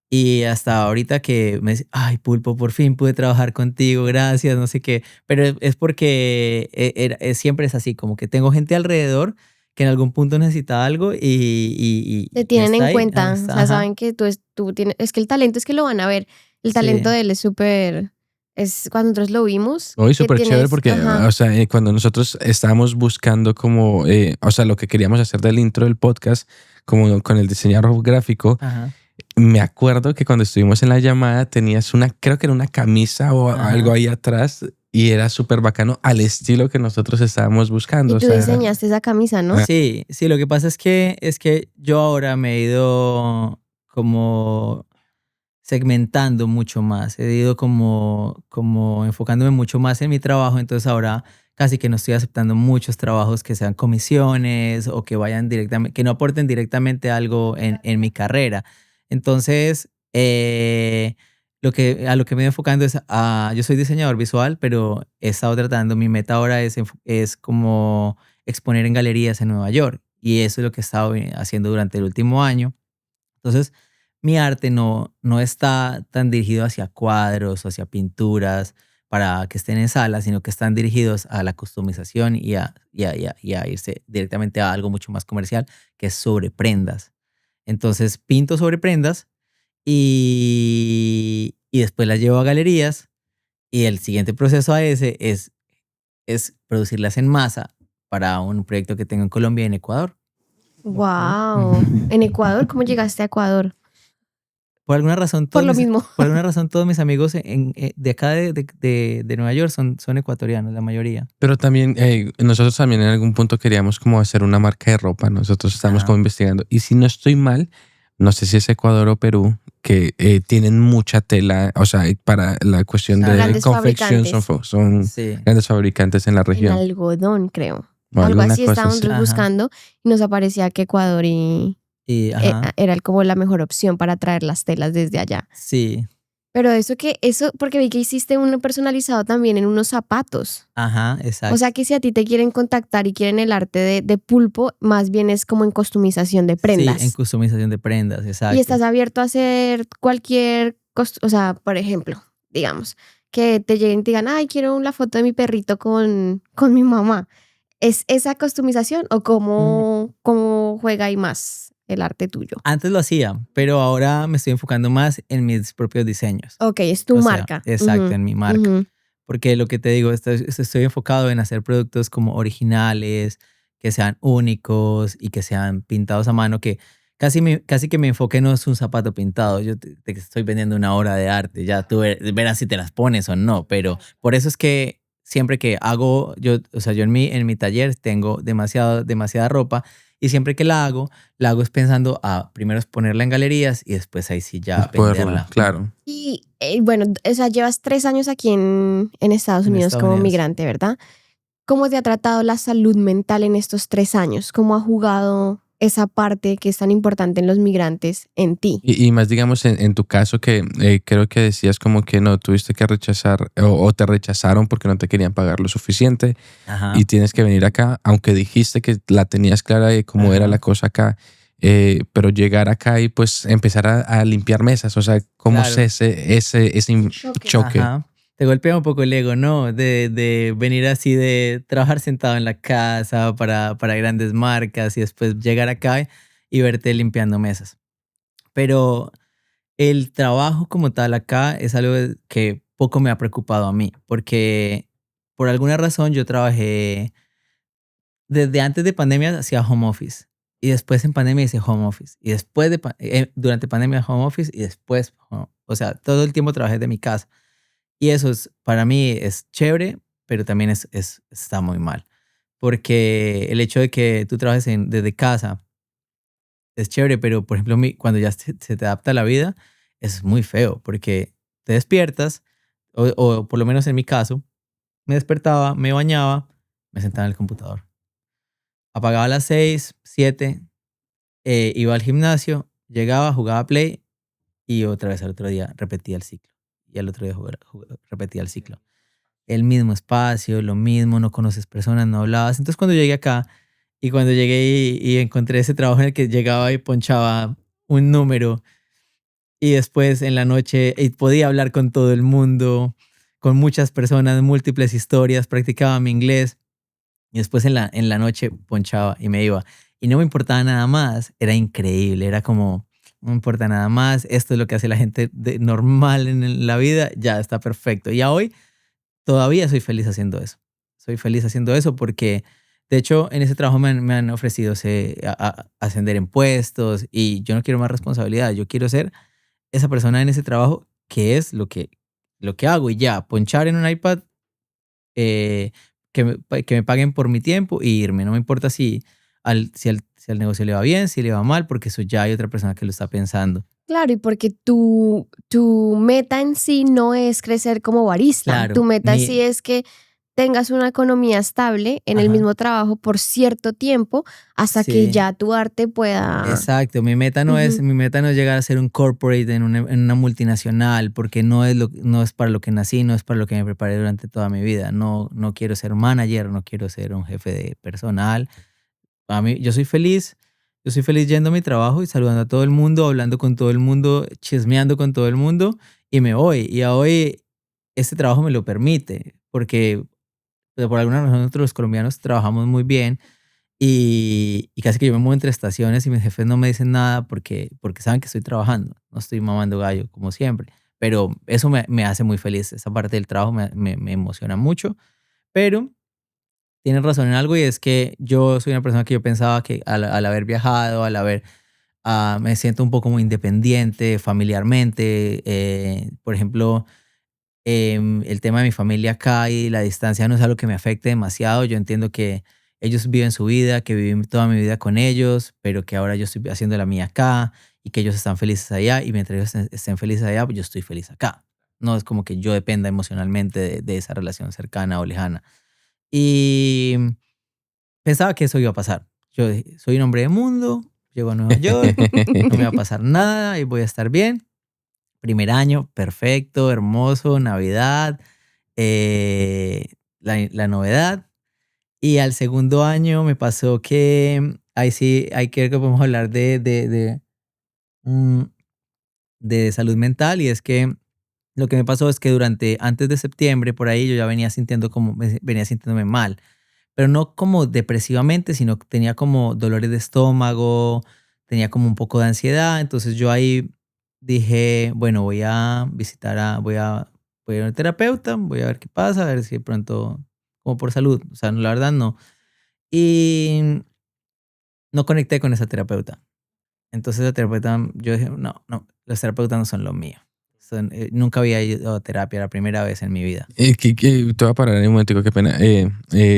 Y hasta ahorita que me dice, ay, Pulpo, por fin pude trabajar contigo, gracias, no sé qué. Pero es porque siempre es así, como que tengo gente alrededor que en algún punto necesita algo y te tienen en ahí, cuenta. O sea, saben que tú tienes. Es que el talento es que lo van a ver. El talento de él es súper. Es cuando nosotros lo vimos. Hoy súper chévere porque, o sea, cuando nosotros estábamos buscando como, o sea, lo que queríamos hacer del intro del podcast, como con el diseñador gráfico. Ajá. Me acuerdo que cuando estuvimos en la llamada tenías creo que era una camisa o algo ahí atrás y era súper bacano al estilo que nosotros estábamos buscando. Y tú diseñaste esa camisa, ¿no? Sí, lo que pasa es que yo ahora me he ido como segmentando mucho más, he ido como enfocándome mucho más en mi trabajo, entonces ahora casi que no estoy aceptando muchos trabajos que sean comisiones o que vayan directamente, que no aporten directamente algo en mi carrera. Entonces, a lo que me voy enfocando es yo soy diseñador visual, pero he estado tratando, mi meta ahora es como exponer en galerías en Nueva York y eso es lo que he estado haciendo durante el último año. Entonces, mi arte no está tan dirigido hacia cuadros o hacia pinturas para que estén en salas, sino que están dirigidos a la customización y a irse directamente a algo mucho más comercial, que es sobre prendas. Entonces pinto sobre prendas y después las llevo a galerías y el siguiente proceso a ese es producirlas en masa para un proyecto que tengo en Colombia y en Ecuador. ¡Wow! ¿En Ecuador? ¿Cómo llegaste a Ecuador? Por alguna razón, por lo mismo. Por alguna razón, todos mis amigos de acá de Nueva York son ecuatorianos, la mayoría. Pero también, nosotros también en algún punto queríamos como hacer una marca de ropa. Nosotros estamos como investigando. Y si no estoy mal, no sé si es Ecuador o Perú, que tienen mucha tela, o sea, para la cuestión de confección son grandes fabricantes en la región. En algodón, creo. Algo así estábamos buscando y nos aparecía que Ecuador era como la mejor opción para traer las telas desde allá. Sí. Pero porque vi que hiciste uno personalizado también en unos zapatos. Ajá, exacto. O sea que si a ti te quieren contactar y quieren el arte de Pulpo, más bien es como en customización de prendas. Sí, en customización de prendas, exacto. Y estás abierto a hacer cualquier, o sea, por ejemplo, digamos, que te lleguen y te digan, ay, quiero la foto de mi perrito con mi mamá. ¿Es esa customización o cómo juega ahí más el arte tuyo? Antes lo hacía, pero ahora me estoy enfocando más en mis propios diseños. Ok, es tu marca. Exacto, en mi marca. Porque lo que te digo, estoy enfocado en hacer productos como originales, que sean únicos y que sean pintados a mano, que casi que mi enfoque no es un zapato pintado. Yo te estoy vendiendo una obra de arte, ya tú verás si te las pones o no, pero por eso es que siempre que hago, yo en mi taller tengo demasiada ropa y siempre que la hago es pensando primero es ponerla en galerías y después ahí sí ya venderla. Claro. Y bueno, o sea, llevas 3 años aquí en Estados Unidos como migrante, ¿verdad? ¿Cómo te ha tratado la salud mental en estos 3 años? ¿Cómo ha jugado esa parte que es tan importante en los migrantes en ti? Y más, digamos, en tu caso que creo que decías como que no, tuviste que rechazar o te rechazaron porque no te querían pagar lo suficiente. Ajá. Y tienes que venir acá, aunque dijiste que la tenías clara de cómo era la cosa acá. pero llegar acá y pues empezar a limpiar mesas, o sea, ¿cómo Claro. es ese choque? Ajá. Te golpea un poco el ego, ¿no? De venir así, de trabajar sentado en la casa para grandes marcas y después llegar acá y verte limpiando mesas. Pero el trabajo como tal acá es algo que poco me ha preocupado a mí, porque por alguna razón yo trabajé desde antes de pandemia hacía home office y después en pandemia hice home office y después durante pandemia home office y después o sea, todo el tiempo trabajé de mi casa y eso es para mí es chévere, pero también está muy mal, porque el hecho de que tú trabajes desde casa es chévere, pero por ejemplo cuando ya se te adapta a la vida es muy feo porque te despiertas o por lo menos en mi caso me despertaba, me bañaba, me sentaba en el computador. Apagaba a las 6, 7, iba al gimnasio, llegaba, jugaba Play y otra vez al otro día repetía el ciclo. Y al otro día repetía el ciclo. El mismo espacio, lo mismo, no conoces personas, no hablabas. Entonces cuando llegué acá y cuando llegué y encontré ese trabajo en el que llegaba y ponchaba un número y después en la noche y podía hablar con todo el mundo, con muchas personas, múltiples historias, practicaba mi inglés. Y después en la noche ponchaba y me iba. Y no me importaba nada más. Era increíble. Era como, no me importa nada más. Esto es lo que hace la gente normal en la vida. Ya está perfecto. Y a hoy todavía soy feliz haciendo eso. Soy feliz haciendo eso porque, de hecho, en ese trabajo me han ofrecido ascender en puestos y yo no quiero más responsabilidad. Yo quiero ser esa persona en ese trabajo que es lo que hago y ya. Ponchar en un iPad, eh, que me paguen por mi tiempo y irme. No me importa si al negocio le va bien, si le va mal, porque eso ya hay otra persona que lo está pensando. Claro, y porque tu meta en sí no es crecer como barista. Claro, Tu meta sí es que tengas una economía estable en el Ajá. mismo trabajo por cierto tiempo hasta que Sí. ya tu arte pueda... Exacto, mi meta no es llegar a ser un corporate en una multinacional, porque no es para lo que nací, no es para lo que me preparé durante toda mi vida. No, no quiero ser manager, no quiero ser un jefe de personal. A mí, yo soy feliz yendo a mi trabajo y saludando a todo el mundo, hablando con todo el mundo, chismeando con todo el mundo y me voy. Y hoy este trabajo me lo permite, porque por alguna razón nosotros los colombianos trabajamos muy bien y casi que yo me muevo entre estaciones y mis jefes no me dicen nada porque saben que estoy trabajando, no estoy mamando gallo como siempre. Pero eso me hace muy feliz, esa parte del trabajo me emociona mucho, pero tienes razón en algo y es que yo soy una persona que yo pensaba que al haber viajado, me siento un poco muy independiente familiarmente. Por ejemplo, el tema de mi familia acá y la distancia no es algo que me afecte demasiado. Yo entiendo que ellos viven su vida, que viví toda mi vida con ellos, pero que ahora yo estoy haciendo la mía acá y que ellos están felices allá y mientras ellos estén felices allá, pues yo estoy feliz acá. No es como que yo dependa emocionalmente de esa relación cercana o lejana. Y pensaba que eso iba a pasar. Yo dije, soy un hombre de mundo, llego a Nueva York, no me va a pasar nada y voy a estar bien. Primer año, perfecto, hermoso, Navidad, la novedad. Y al segundo año me pasó que, ahí sí, hay que podemos hablar mm, de salud mental y es que lo que me pasó es que antes de septiembre, por ahí yo ya venía sintiéndome mal, pero no como depresivamente, sino que tenía como dolores de estómago, tenía como un poco de ansiedad. Entonces yo ahí dije, bueno, voy a ir a un terapeuta, voy a ver qué pasa, a ver si de pronto, como por salud, o sea, no, la verdad no. Y no conecté con esa terapeuta. Entonces la terapeuta, yo dije, no, no, los terapeutas no son lo mío. Nunca había ido a terapia, la primera vez en mi vida. Te voy a parar en un momentico, qué pena.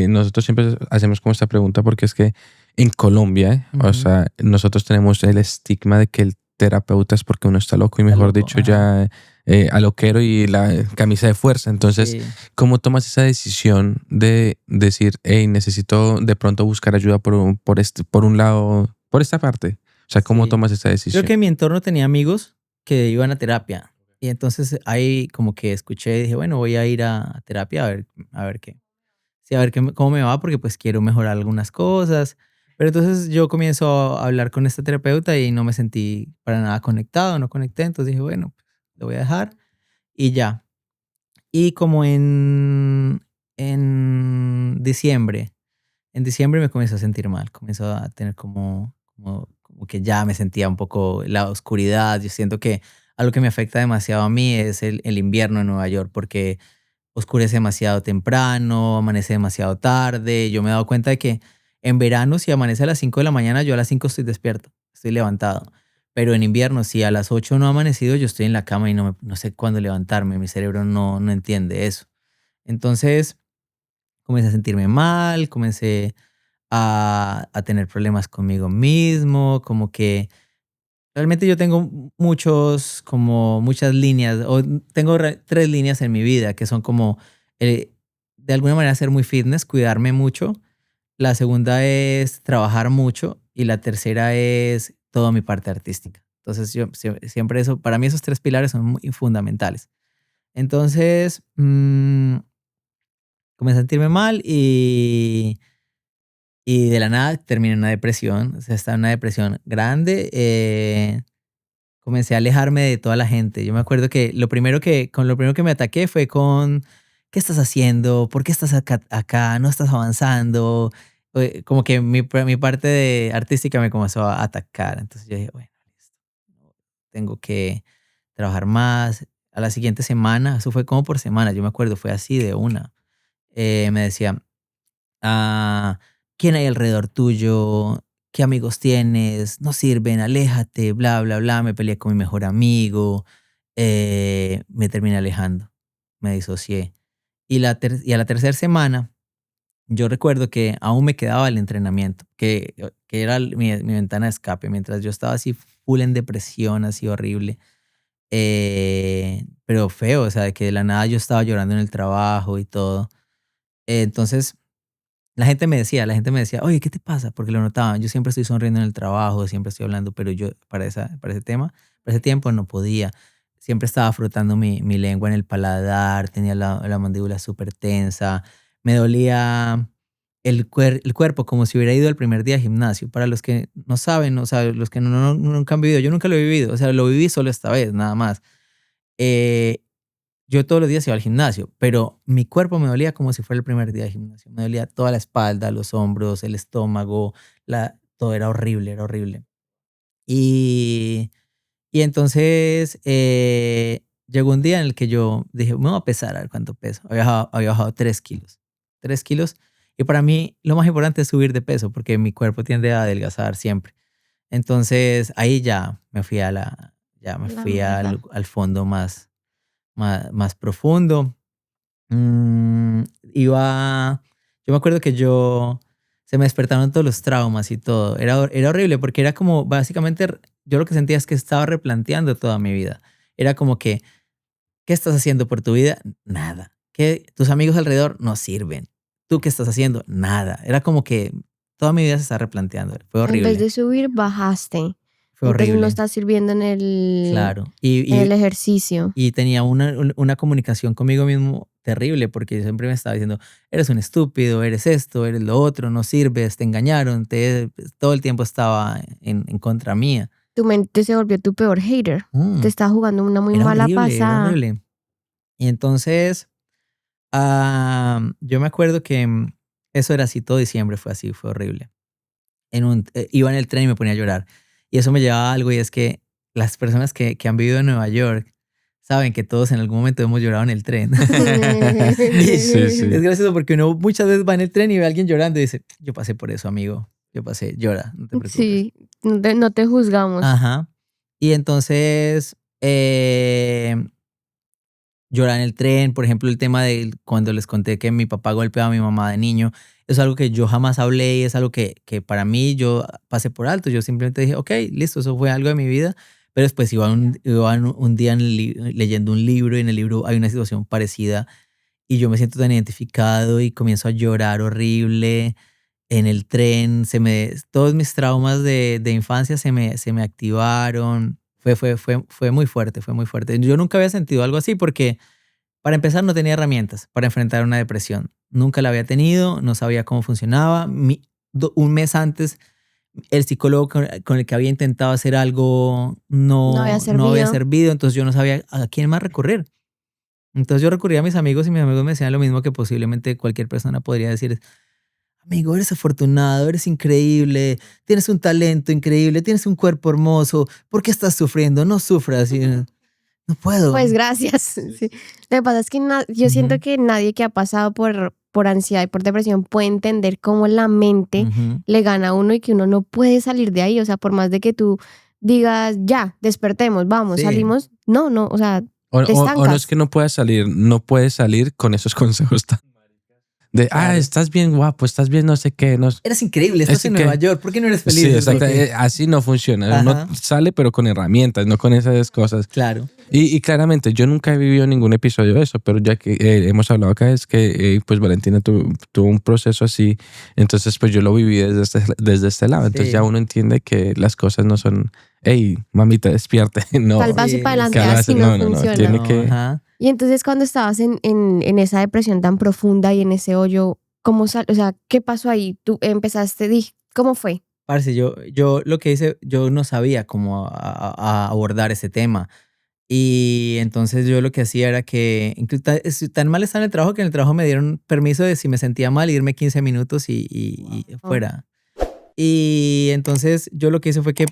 Nosotros siempre hacemos como esta pregunta porque es que en Colombia, o sea, nosotros tenemos el estigma de que el terapeuta es porque uno está loco y mejor dicho ya aloquero y la camisa de fuerza. Entonces, Sí. ¿cómo tomas esa decisión de decir, hey, necesito de pronto buscar ayuda por un lado, por esta parte? O sea, ¿cómo Sí. tomas esa decisión? Creo que en mi entorno tenía amigos que iban a terapia. Y entonces ahí como que escuché y dije, bueno, voy a ir a terapia a ver qué. Sí, a ver cómo me va, porque pues quiero mejorar algunas cosas. Pero entonces yo comienzo a hablar con esta terapeuta y no me sentí para nada conectado, no conecté. Entonces dije, bueno, pues, lo voy a dejar y ya. Y como en diciembre me comencé a sentir mal. Comenzó a tener como que ya me sentía un poco la oscuridad. Yo siento que algo que me afecta demasiado a mí es el invierno en Nueva York, porque oscurece demasiado temprano, amanece demasiado tarde. Yo me he dado cuenta de que en verano, si amanece a las 5 de la mañana, yo a las 5 estoy despierto, estoy levantado. Pero en invierno, si a las 8 no ha amanecido, yo estoy en la cama y no sé cuándo levantarme. Mi cerebro no entiende eso. Entonces comencé a sentirme mal, comencé a tener problemas conmigo mismo, como que realmente yo tengo muchas líneas, o tengo 3 líneas en mi vida, que son como, de alguna manera, ser muy fitness, cuidarme mucho. La segunda es trabajar mucho y la tercera es toda mi parte artística. Entonces yo siempre eso, para mí esos 3 pilares son muy fundamentales. Entonces, comencé a sentirme mal y de la nada terminé en una depresión. O sea, estaba en una depresión grande. Comencé a alejarme de toda la gente. Yo me acuerdo que con lo primero que me ataqué fue con, ¿qué estás haciendo? ¿Por qué estás acá? ¿No estás avanzando? Como que mi parte artística me comenzó a atacar. Entonces yo dije, bueno, listo. Tengo que trabajar más. A la siguiente semana, eso fue como por semana, yo me acuerdo, fue así de una. Me decía, ah, ¿quién hay alrededor tuyo? ¿Qué amigos tienes? No sirven, aléjate, bla, bla, bla. Me peleé con mi mejor amigo, me terminé alejando, me disocié. Y a la tercera semana, yo recuerdo que aún me quedaba el entrenamiento, que era mi ventana de escape, mientras yo estaba así full en depresión, así horrible. Pero feo, o sea, de que de la nada yo estaba llorando en el trabajo y todo. Entonces, la gente me decía, oye, ¿qué te pasa? Porque lo notaban. Yo siempre estoy sonriendo en el trabajo, siempre estoy hablando, pero yo para ese tiempo no podía. Siempre estaba frotando mi lengua en el paladar, tenía la mandíbula súper tensa, me dolía el cuerpo como si hubiera ido el primer día al gimnasio. Para los que no saben, o sea, los que nunca han vivido, yo nunca lo he vivido, o sea, lo viví solo esta vez, nada más. Eh, yo todos los días iba al gimnasio, pero mi cuerpo me dolía como si fuera el primer día de gimnasio. Me dolía toda la espalda, los hombros, el estómago, todo era horrible, era horrible. Y, y entonces llegó un día en el que yo dije, me voy a pesar a ver cuánto peso. Había bajado 3 kilos. 3 kilos. Y para mí lo más importante es subir de peso porque mi cuerpo tiende a adelgazar siempre. Entonces ahí ya me fui al fondo más profundo. Mm, iba, yo me acuerdo que se me despertaron todos los traumas y todo. Era horrible porque era como, básicamente, yo lo que sentía es que estaba replanteando toda mi vida. Era como que, ¿qué estás haciendo por tu vida? Nada. ¿Qué, tus amigos alrededor no sirven? ¿Tú qué estás haciendo? Nada. Era como que toda mi vida se está replanteando. Fue En vez horrible. de subir, bajaste. Fue Entonces horrible. no está sirviendo en Claro. en el ejercicio. Y tenía una comunicación conmigo mismo terrible porque siempre me estaba diciendo, eres un estúpido, eres esto, eres lo otro, no sirves, te engañaron, todo el tiempo estaba en contra mía. Tu mente se volvió tu peor hater. Te está jugando una muy mala pasada. Era horrible. Y entonces, yo me acuerdo que eso era así, todo diciembre fue así, fue horrible. Iba en el tren y me ponía a llorar. Y eso me llevaba a algo, y es que las personas que han vivido en Nueva York saben que todos en algún momento hemos llorado en el tren. Sí. Es gracioso porque uno muchas veces va en el tren y ve a alguien llorando y dice, yo pasé por eso, amigo. Yo pasé, llora, no te preocupes. Sí, no te juzgamos. Ajá. Y entonces, llorar en el tren, por ejemplo, el tema de cuando les conté que mi papá golpeaba a mi mamá de niño, es algo que yo jamás hablé y es algo que para mí yo pasé por alto. Yo simplemente dije, ok, listo, eso fue algo de mi vida. Pero después iba un día leyendo un libro y en el libro hay una situación parecida y yo me siento tan identificado y comienzo a llorar horrible en el tren. Todos mis traumas de infancia se me activaron. Fue muy fuerte, fue muy fuerte. Yo nunca había sentido algo así porque, para empezar, no tenía herramientas para enfrentar una depresión. Nunca la había tenido, no sabía cómo funcionaba. un mes antes el psicólogo con el que había intentado hacer algo no había servido, entonces yo no sabía a quién más recurrir. Entonces yo recurría a mis amigos y mis amigos me decían lo mismo que posiblemente cualquier persona podría decir. Amigo, eres afortunado, eres increíble, tienes un talento increíble, tienes un cuerpo hermoso. ¿Por qué estás sufriendo? No sufras. No puedo. Pues gracias. Sí. Lo que pasa es que yo siento que nadie que ha pasado por ansiedad y por depresión puede entender cómo la mente le gana a uno y que uno no puede salir de ahí. O sea, por más de que tú digas, ya, despertemos, vamos, salimos. No, o sea, te estancas. O no es que no puedas salir con esos consejos tan claro. Estás bien guapo, estás bien no sé qué. Eres increíble, estás en Nueva York, ¿por qué no eres feliz? Sí, exacto. Así no funciona. Uno sale pero con herramientas, no con esas cosas. Claro. Y claramente, yo nunca he vivido ningún episodio de eso, pero ya que hemos hablado acá es que pues Valentina tuvo un proceso así, entonces pues yo lo viví desde este lado. Entonces ya uno entiende que las cosas no son, hey, mamita, despierte. No. Tal vez para adelante así no funciona. Tiene que... Y entonces cuando estabas en esa depresión tan profunda y en ese hoyo, o sea, ¿qué pasó ahí? Tú empezaste, ¿cómo fue? Parce, yo lo que hice, yo no sabía cómo a abordar ese tema. Y entonces yo lo que hacía era que tan mal estaba en el trabajo que en el trabajo me dieron permiso de si me sentía mal irme 15 minutos y fuera. Y entonces yo lo que hice fue que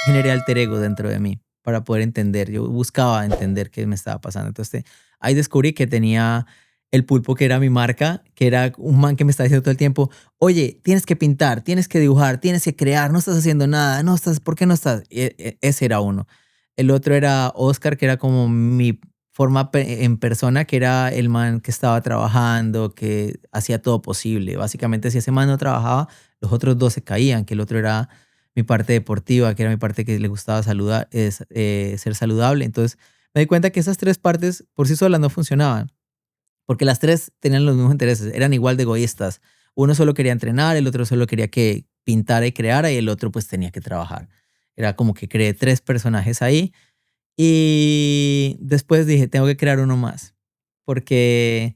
generé alter ego dentro de mí para poder entender. Yo buscaba entender qué me estaba pasando. Entonces ahí descubrí que tenía el Pulpo, que era mi marca, que era un man que me estaba diciendo todo el tiempo, oye, tienes que pintar, tienes que dibujar, tienes que crear, no estás haciendo nada, ¿por qué no estás? Ese era uno. El otro era Oscar, que era como mi forma en persona, que era el man que estaba trabajando, que hacía todo posible. Básicamente, si ese man no trabajaba, los otros dos se caían, que el otro era mi parte deportiva, que era mi parte que le gustaba ser saludable. Entonces, me di cuenta que esas tres partes por sí solas no funcionaban, porque las tres tenían los mismos intereses, eran igual de egoístas. Uno solo quería entrenar, el otro solo quería que pintara y creara, y el otro pues tenía que trabajar. Era como que creé tres personajes ahí y después dije, tengo que crear uno más porque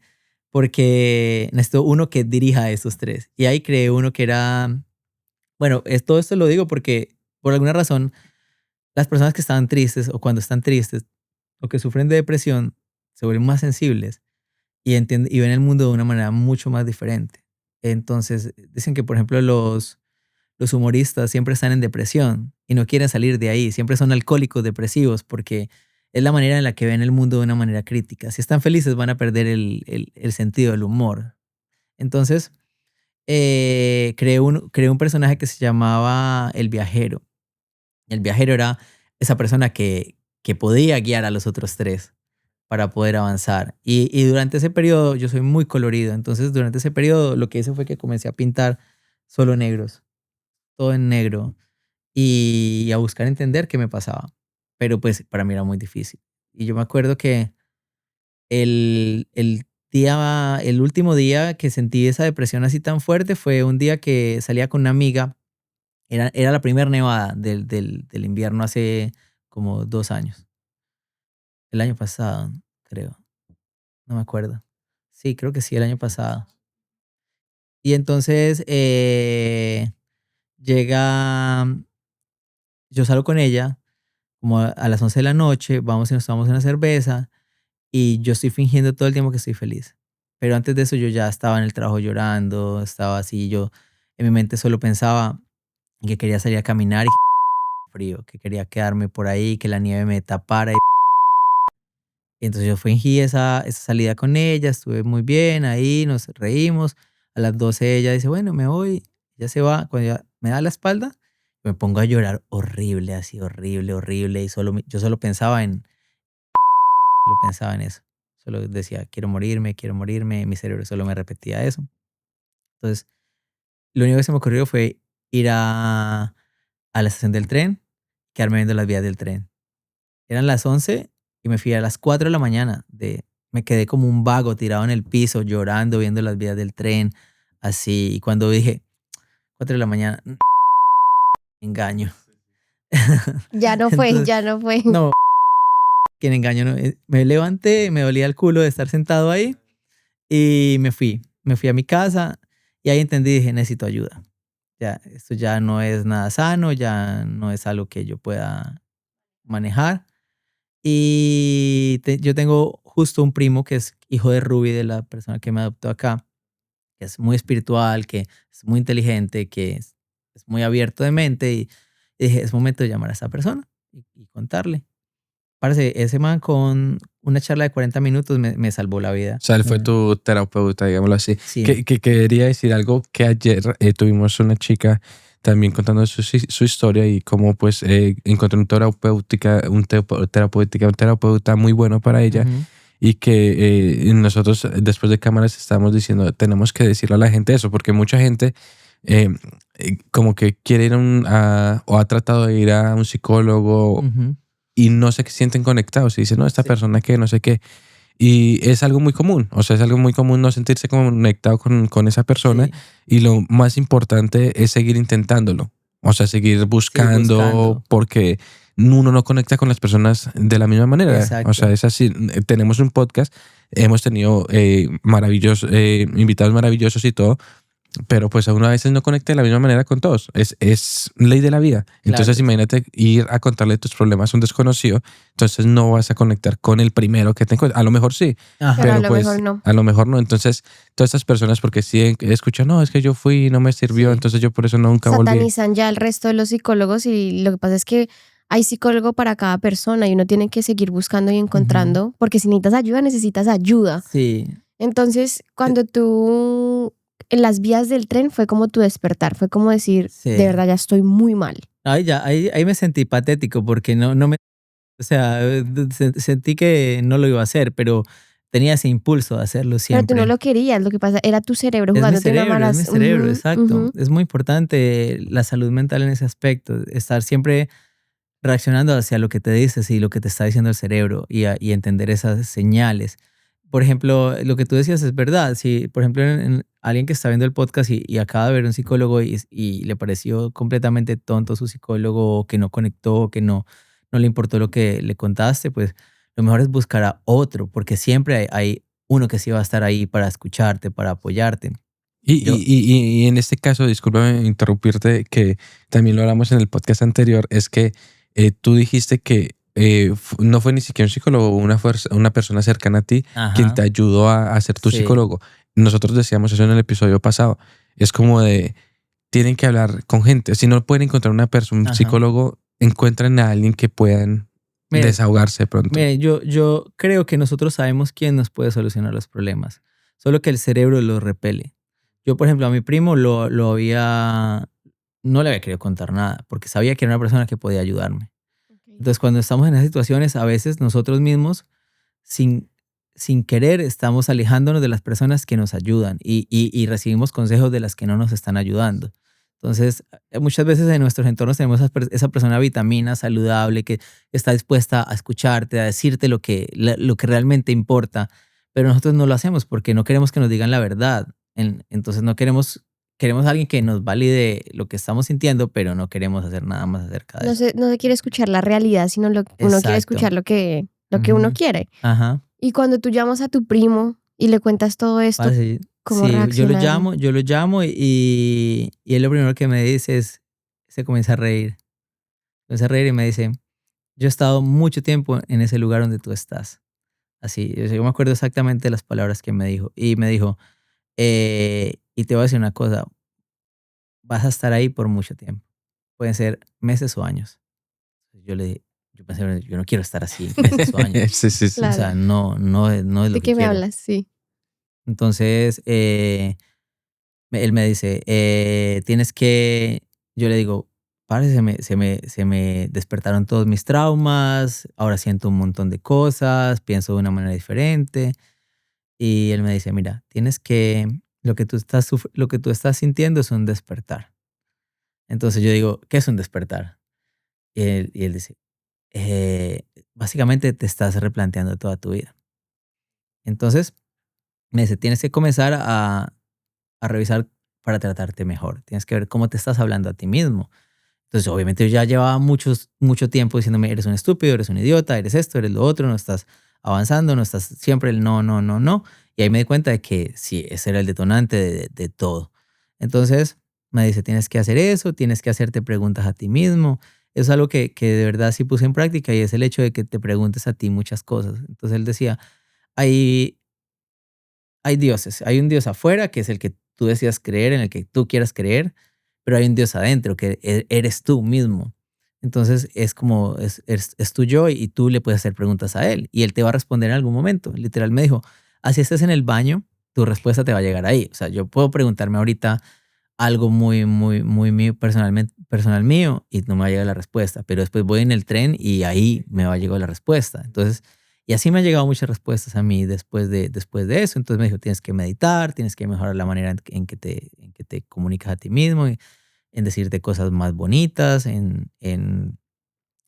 necesito uno que dirija a esos tres. Y ahí creé uno que era, bueno, todo esto lo digo porque por alguna razón las personas que estaban tristes o cuando están tristes o que sufren de depresión se vuelven más sensibles y ven el mundo de una manera mucho más diferente. Entonces dicen que, por ejemplo, los humoristas siempre están en depresión y no quieren salir de ahí. Siempre son alcohólicos depresivos porque es la manera en la que ven el mundo de una manera crítica. Si están felices van a perder el sentido del humor. Entonces, creé un personaje que se llamaba El Viajero. El Viajero era esa persona que podía guiar a los otros tres para poder avanzar. Y durante ese periodo, yo soy muy colorido. Entonces, durante ese periodo, lo que hice fue que comencé a pintar solo negros. Todo en negro y a buscar entender qué me pasaba. Pero pues para mí era muy difícil. Y yo me acuerdo que el último día que sentí esa depresión así tan fuerte fue un día que salía con una amiga. Era la primera nevada del invierno hace como 2 años. El año pasado, creo. No me acuerdo. Sí, creo que sí, el año pasado. Y entonces yo salgo con ella como a las 11 de la noche, vamos y nos tomamos una cerveza y yo estoy fingiendo todo el tiempo que estoy feliz. Pero antes de eso yo ya estaba en el trabajo llorando, estaba así, yo en mi mente solo pensaba que quería salir a caminar y frío, que quería quedarme por ahí, que la nieve me tapara. Y entonces yo fingí esa salida con ella, estuve muy bien ahí, nos reímos. A las 12 ella dice, bueno, me voy, ya se va. Cuando ella me da la espalda, me pongo a llorar horrible, así horrible, horrible. Y yo solo pensaba en eso. Solo decía, quiero morirme, y mi cerebro solo me repetía eso. Entonces, lo único que se me ocurrió fue ir a la estación del tren, quedarme viendo las vías del tren. Eran las 11 y me fui a las 4 de la mañana. Me quedé como un vago tirado en el piso, llorando, viendo las vías del tren, así. Y cuando dije, 4 de la mañana, engaño. Ya no fue, entonces, ya no fue. No, quien engaño. No. Me levanté, me dolía el culo de estar sentado ahí y me fui a mi casa y ahí entendí, dije, necesito ayuda. esto ya no es nada sano, ya no es algo que yo pueda manejar. Y yo tengo justo un primo que es hijo de Ruby, de la persona que me adoptó acá, que es muy espiritual, que es muy inteligente, que es muy abierto de mente. Y dije, es momento de llamar a esa persona y contarle. Parece, ese man con una charla de 40 minutos me salvó la vida. O sea, él fue tu terapeuta, digámoslo así. Sí. Que quería decir algo que ayer tuvimos una chica también contando su historia y cómo pues encontró un terapeuta muy bueno para ella. Ujú. Y que nosotros después de cámaras estábamos diciendo, tenemos que decirle a la gente eso, porque mucha gente como que quiere ir o ha tratado de ir a un psicólogo Ujú. y no se sienten conectados y dicen, no, esta persona que no sé qué. Y es algo muy común, o sea, es algo muy común no sentirse conectado con esa persona. Sí. Y lo más importante es seguir intentándolo, o sea, seguir buscando. Porque uno no conecta con las personas de la misma manera. Exacto. O sea, es así. Tenemos un podcast, hemos tenido invitados maravillosos y todo, pero pues a uno a veces no conecta de la misma manera con todos. Es ley de la vida. Entonces imagínate ir a contarle tus problemas a un desconocido, entonces no vas a conectar con el primero que te encuentra. A lo mejor sí, pero a lo pues mejor no. a lo mejor no. Entonces todas estas personas, porque sí escuchan, no, es que yo fui y no me sirvió, entonces yo por eso nunca volví. Satanizan ya el resto de los psicólogos y lo que pasa es que hay psicólogo para cada persona y uno tiene que seguir buscando y encontrando, porque si necesitas ayuda, necesitas ayuda. Sí. Entonces, cuando tú en las vías del tren fue como tu despertar, fue como decir, Sí. de verdad ya estoy muy mal. Ahí me sentí patético porque no me, o sea, sentí que no lo iba a hacer, pero tenía ese impulso de hacerlo siempre. Pero tú no lo querías, lo que pasa era tu cerebro jugando Es mi cerebro, exacto. Es muy importante la salud mental en ese aspecto, estar siempre reaccionando hacia lo que te dices y lo que te está diciendo el cerebro y entender esas señales. Por ejemplo, lo que tú decías es verdad. Si, por ejemplo, alguien que está viendo el podcast y acaba de ver un psicólogo y le pareció completamente tonto su psicólogo, que no conectó, que no le importó lo que le contaste, pues lo mejor es buscar a otro, porque siempre hay uno que sí va a estar ahí para escucharte, para apoyarte. Y en este caso, discúlpame interrumpirte, que también lo hablamos en el podcast anterior, es que tú dijiste que no fue ni siquiera un psicólogo, una persona cercana a ti quien te ayudó a ser tu psicólogo. Nosotros decíamos eso en el episodio pasado. Es como de, tienen que hablar con gente. Si no pueden encontrar un psicólogo, encuentren a alguien que puedan desahogarse pronto. Mire, yo creo que nosotros sabemos quién nos puede solucionar los problemas, solo que el cerebro los repele. Yo, por ejemplo, a mi primo no le había querido contar nada, porque sabía que era una persona que podía ayudarme. Entonces, cuando estamos en esas situaciones, a veces nosotros mismos, sin querer, estamos alejándonos de las personas que nos ayudan y recibimos consejos de las que no nos están ayudando. Entonces, muchas veces en nuestros entornos tenemos esa persona vitamina, saludable, que está dispuesta a escucharte, a decirte lo que realmente importa, pero nosotros no lo hacemos porque no queremos que nos digan la verdad. Entonces, queremos a alguien que nos valide lo que estamos sintiendo, pero no queremos hacer nada más acerca de eso. No se quiere escuchar la realidad, sino uno quiere escuchar lo que uno quiere. Ajá. Y cuando tú llamas a tu primo y le cuentas todo esto, ¿cómo reacciona? Yo lo llamo y él lo primero que me dice se comienza a reír. Comienza a reír y me dice, yo he estado mucho tiempo en ese lugar donde tú estás. Así, yo me acuerdo exactamente de las palabras que me dijo. Y me dijo, y te voy a decir una cosa, vas a estar ahí por mucho tiempo. Pueden ser meses o años. Yo pensé, yo no quiero estar así meses o años. Sí. Claro. O sea, no es lo que quiero. ¿De qué me hablas? Sí. Entonces, él me dice, tienes que, yo le digo, parce, se me despertaron todos mis traumas, ahora siento un montón de cosas, pienso de una manera diferente. Y él me dice, mira, lo que tú estás sintiendo es un despertar. Entonces yo digo, ¿qué es un despertar? Y él dice, básicamente te estás replanteando toda tu vida. Entonces me dice, tienes que comenzar a revisar para tratarte mejor. Tienes que ver cómo te estás hablando a ti mismo. Entonces, obviamente, yo ya llevaba mucho tiempo diciéndome, eres un estúpido, eres un idiota, eres esto, eres lo otro, no estás avanzando, no estás siempre el no, no. Y ahí me di cuenta de que sí, ese era el detonante de todo. Entonces, Me dice, tienes que hacer eso, tienes que hacerte preguntas a ti mismo. Eso es algo que de verdad sí puse en práctica y es el hecho de que te preguntes a ti muchas cosas. Entonces él decía, hay dioses, hay un Dios afuera que es el que tú decidas creer, en el que tú quieras creer, pero hay un Dios adentro que eres tú mismo. Entonces es como, es tu yo y tú le puedes hacer preguntas a él y él te va a responder en algún momento. Literal me dijo, así estés en el baño, tu respuesta te va a llegar ahí. O sea, yo puedo preguntarme ahorita algo muy mío, personal mío y no me va a llegar la respuesta, pero después voy en el tren y ahí me va a llegar la respuesta. Entonces, y así me han llegado muchas respuestas a mí después de eso. Entonces me dijo, tienes que meditar, tienes que mejorar la manera en que te comunicas a ti mismo, en decirte cosas más bonitas, en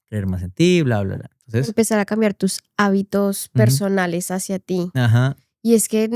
creer más en ti, bla, bla, bla. Entonces, empezar a cambiar tus hábitos personales hacia ti. Ajá. Y es que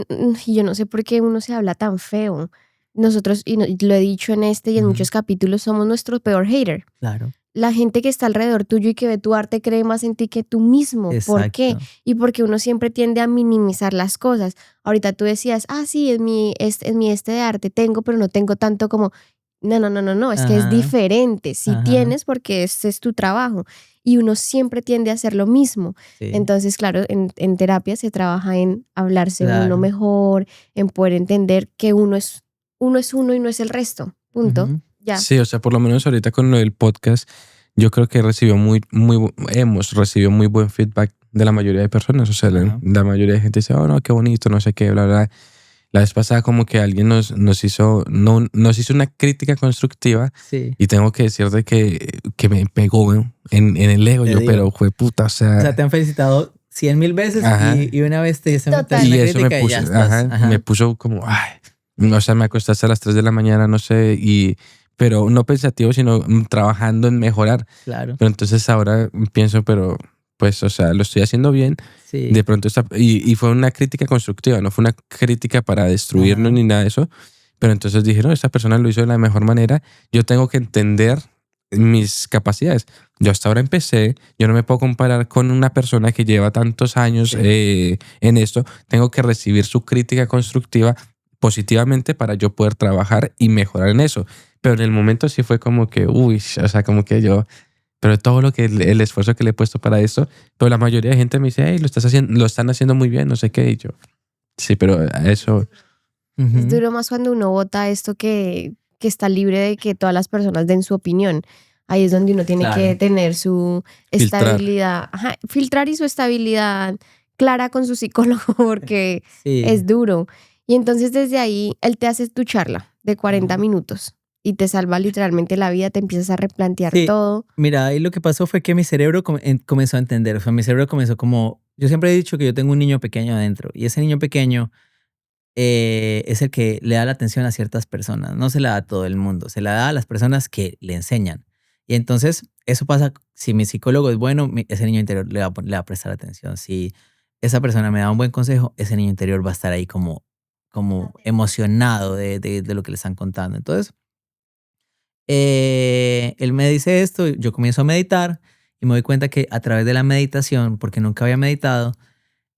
yo no sé por qué uno se habla tan feo. Nosotros, y lo he dicho en este y en muchos capítulos, somos nuestro peor hater. Claro. La gente que está alrededor tuyo y que ve tu arte cree más en ti que tú mismo. Exacto. ¿Por qué? Y porque uno siempre tiende a minimizar las cosas. Ahorita tú decías, sí, es mi de arte tengo, pero no tengo tanto como... No, es que es diferente. Sí tienes porque ese es tu trabajo. Y uno siempre tiende a hacer lo mismo. Sí. Entonces, claro, en terapia se trabaja en hablarse uno mejor, en poder entender que uno es uno y no es el resto. Punto. Ya. Sí, o sea, por lo menos ahorita con lo del podcast, yo creo que hemos recibido muy buen feedback de la mayoría de personas. O sea, la mayoría de gente dice, oh, no, qué bonito, no sé qué, bla, bla. La vez pasada como que alguien nos hizo una crítica constructiva. Sí. Y tengo que decirte que me pegó en el ego. Yo, pero fue puta, o sea, te han felicitado 100,000 veces y una vez te hizo una crítica y eso me puso, me puso como, o sea, me acosté hasta las 3 de la mañana, no sé, pero no pensativo, sino trabajando en mejorar. Claro. Pero entonces ahora pienso, pero pues, o sea, lo estoy haciendo bien. Sí. De pronto y fue una crítica constructiva, no fue una crítica para destruirnos ni nada de eso. Pero entonces dije, no, esta persona lo hizo de la mejor manera. Yo tengo que entender mis capacidades. Yo hasta ahora empecé, yo no me puedo comparar con una persona que lleva tantos años en esto. Tengo que recibir su crítica constructiva positivamente para yo poder trabajar y mejorar en eso. Pero en el momento sí fue como que, o sea, como que pero todo el esfuerzo que le he puesto para eso, pero la mayoría de gente me dice, hey, lo están haciendo muy bien, no sé qué, y yo, sí, pero eso... Es duro más cuando uno vota esto que está libre de que todas las personas den su opinión. Ahí es donde uno tiene que tener su estabilidad, filtrar y su estabilidad clara con su psicólogo, porque es duro. Y entonces desde ahí, él te hace tu charla de 40 minutos. Y te salva literalmente la vida, te empiezas a replantear todo. Mira, ahí lo que pasó fue que mi cerebro comenzó a entender. O sea, mi cerebro comenzó como... Yo siempre he dicho que yo tengo un niño pequeño adentro. Y ese niño pequeño es el que le da la atención a ciertas personas. No se la da a todo el mundo. Se la da a las personas que le enseñan. Y entonces, eso pasa... Si mi psicólogo es bueno, ese niño interior le va a prestar atención. Si esa persona me da un buen consejo, ese niño interior va a estar ahí como emocionado de lo que le están contando. Entonces... él me dice esto, yo comienzo a meditar y me doy cuenta que a través de la meditación, porque nunca había meditado,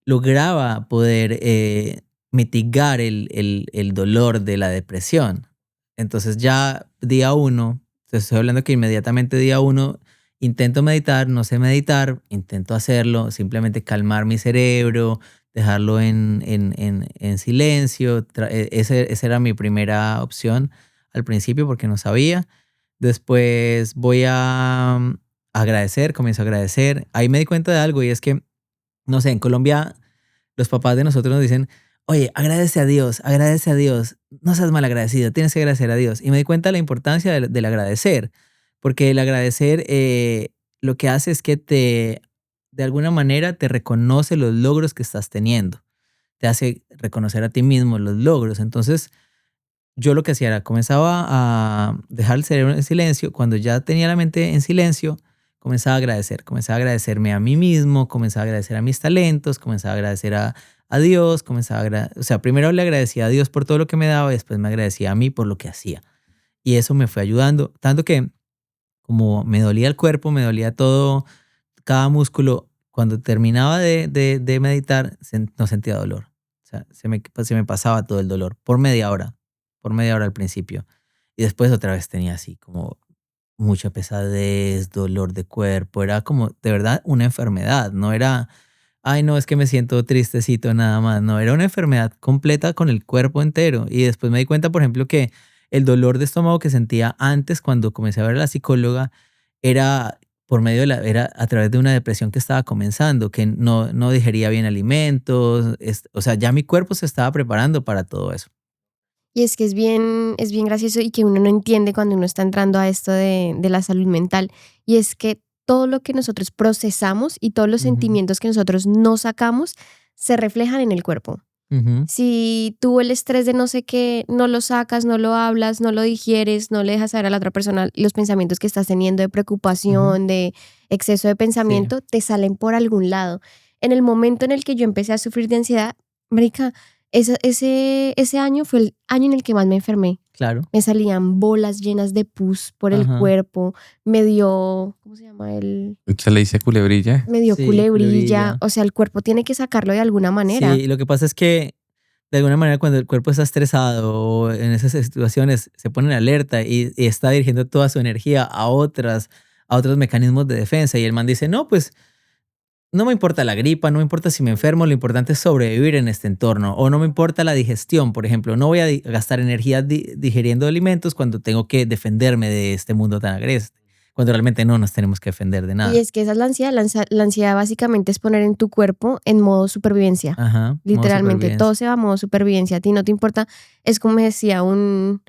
lograba poder mitigar el dolor de la depresión. Entonces ya día 1, te estoy hablando que inmediatamente día 1 intento meditar, no sé meditar, intento hacerlo, simplemente calmar mi cerebro, dejarlo en silencio. Esa era mi primera opción al principio porque no sabía. Después voy a agradecer, comienzo a agradecer. Ahí me di cuenta de algo y es que, no sé, en Colombia los papás de nosotros nos dicen, oye, agradece a Dios, no seas mal agradecido, tienes que agradecer a Dios. Y me di cuenta de la importancia del agradecer, porque el agradecer lo que hace es que de alguna manera te reconoce los logros que estás teniendo, te hace reconocer a ti mismo los logros. Entonces, yo lo que hacía era, comenzaba a dejar el cerebro en silencio. Cuando ya tenía la mente en silencio, comenzaba a agradecerme a mí mismo, comenzaba a agradecer a mis talentos, comenzaba a agradecer a Dios, o sea, primero le agradecía a Dios por todo lo que me daba y después me agradecía a mí por lo que hacía. Y eso me fue ayudando, tanto que como me dolía el cuerpo, me dolía todo, cada músculo, cuando terminaba de meditar, no sentía dolor. O sea, se me pasaba todo el dolor por media hora al principio. Y después otra vez tenía así como mucha pesadez, dolor de cuerpo. Era como de verdad una enfermedad. No era, ay, no, es que me siento tristecito nada más. No, era una enfermedad completa con el cuerpo entero. Y después me di cuenta, por ejemplo, que el dolor de estómago que sentía antes cuando comencé a ver a la psicóloga era por medio era a través de una depresión que estaba comenzando, que no digería bien alimentos. O sea, ya mi cuerpo se estaba preparando para todo eso. Y es que es bien gracioso y que uno no entiende cuando uno está entrando a esto de la salud mental. Y es que todo lo que nosotros procesamos y todos los sentimientos que nosotros no sacamos se reflejan en el cuerpo. Si tú el estrés de no sé qué, no lo sacas, no lo hablas, no lo digieres, no le dejas saber a la otra persona los pensamientos que estás teniendo de preocupación, de exceso de pensamiento, te salen por algún lado. En el momento en el que yo empecé a sufrir de ansiedad, marica, ese año fue el año en el que más me enfermé. Claro. Me salían bolas llenas de pus por el cuerpo. Me dio, ¿cómo se llama? ¿Se le dice culebrilla? Me dio culebrilla. O sea, el cuerpo tiene que sacarlo de alguna manera. Sí, lo que pasa es que de alguna manera cuando el cuerpo está estresado o en esas situaciones se pone en alerta y está dirigiendo toda su energía a otros mecanismos de defensa. Y el man dice, no, pues no me importa la gripa, no me importa si me enfermo, lo importante es sobrevivir en este entorno. O no me importa la digestión, por ejemplo. No voy a gastar energía digiriendo alimentos cuando tengo que defenderme de este mundo tan agreste. Cuando realmente no nos tenemos que defender de nada. Y es que esa es la ansiedad. La ansiedad básicamente es poner en tu cuerpo en modo supervivencia. Literalmente, todo se va a modo supervivencia. A ti no te importa. Es como me decía un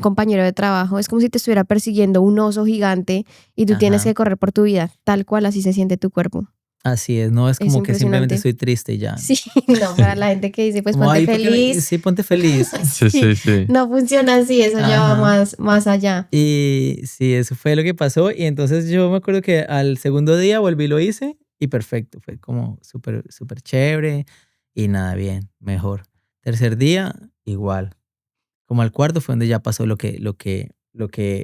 compañero de trabajo, es como si te estuviera persiguiendo un oso gigante y tú tienes que correr por tu vida, tal cual así se siente tu cuerpo. Así es, no es como que simplemente estoy triste y ya. Sí, no, para la gente que dice, pues ponte feliz. Sí, ponte feliz. Sí. No funciona así, eso ya va más allá. Y sí, eso fue lo que pasó. Y entonces yo me acuerdo que al segundo día volví y lo hice y perfecto, fue como súper chévere y nada, bien, mejor. Tercer día, igual. Como al cuarto fue donde ya pasó lo que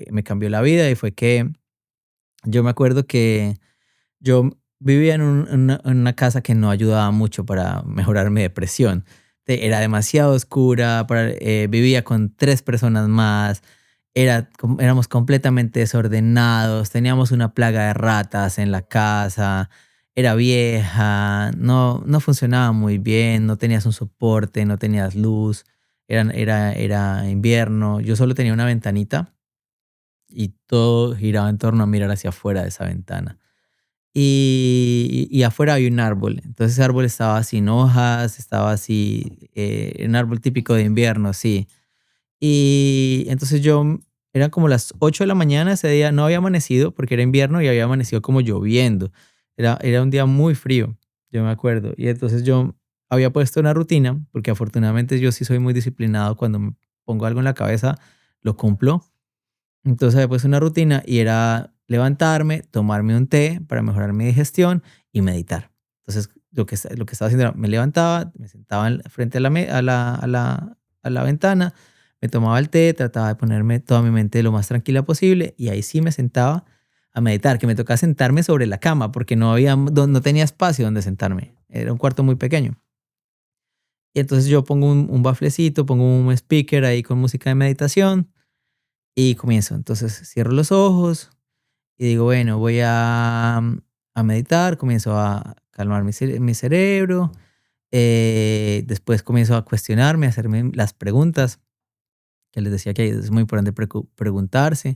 me cambió la vida y fue que yo me acuerdo que yo vivía en una casa que no ayudaba mucho para mejorar mi depresión. Era demasiado oscura, vivía con 3 personas más, éramos completamente desordenados, teníamos una plaga de ratas en la casa, era vieja, no funcionaba muy bien, no tenías un soporte, no tenías luz. Era invierno, yo solo tenía una ventanita y todo giraba en torno a mirar hacia afuera de esa ventana. Y afuera había un árbol, entonces ese árbol estaba sin hojas, estaba así, un árbol típico de invierno, sí. Y entonces eran como las 8 de la mañana, ese día no había amanecido porque era invierno y había amanecido como lloviendo. Era un día muy frío, yo me acuerdo. Y entonces yo había puesto una rutina, porque afortunadamente yo sí soy muy disciplinado, cuando me pongo algo en la cabeza, lo cumplo. Entonces había puesto una rutina y era levantarme, tomarme un té para mejorar mi digestión y meditar. Entonces lo que estaba haciendo era, me levantaba, me sentaba frente a la ventana, me tomaba el té, trataba de ponerme toda mi mente lo más tranquila posible y ahí sí me sentaba a meditar, que me tocaba sentarme sobre la cama porque no tenía espacio donde sentarme. Era un cuarto muy pequeño. Y entonces yo pongo un baflecito, pongo un speaker ahí con música de meditación y comienzo. Entonces cierro los ojos y digo, bueno, voy a meditar, comienzo a calmar mi cerebro. Después comienzo a cuestionarme, a hacerme las preguntas, que les decía que es muy importante preguntarse.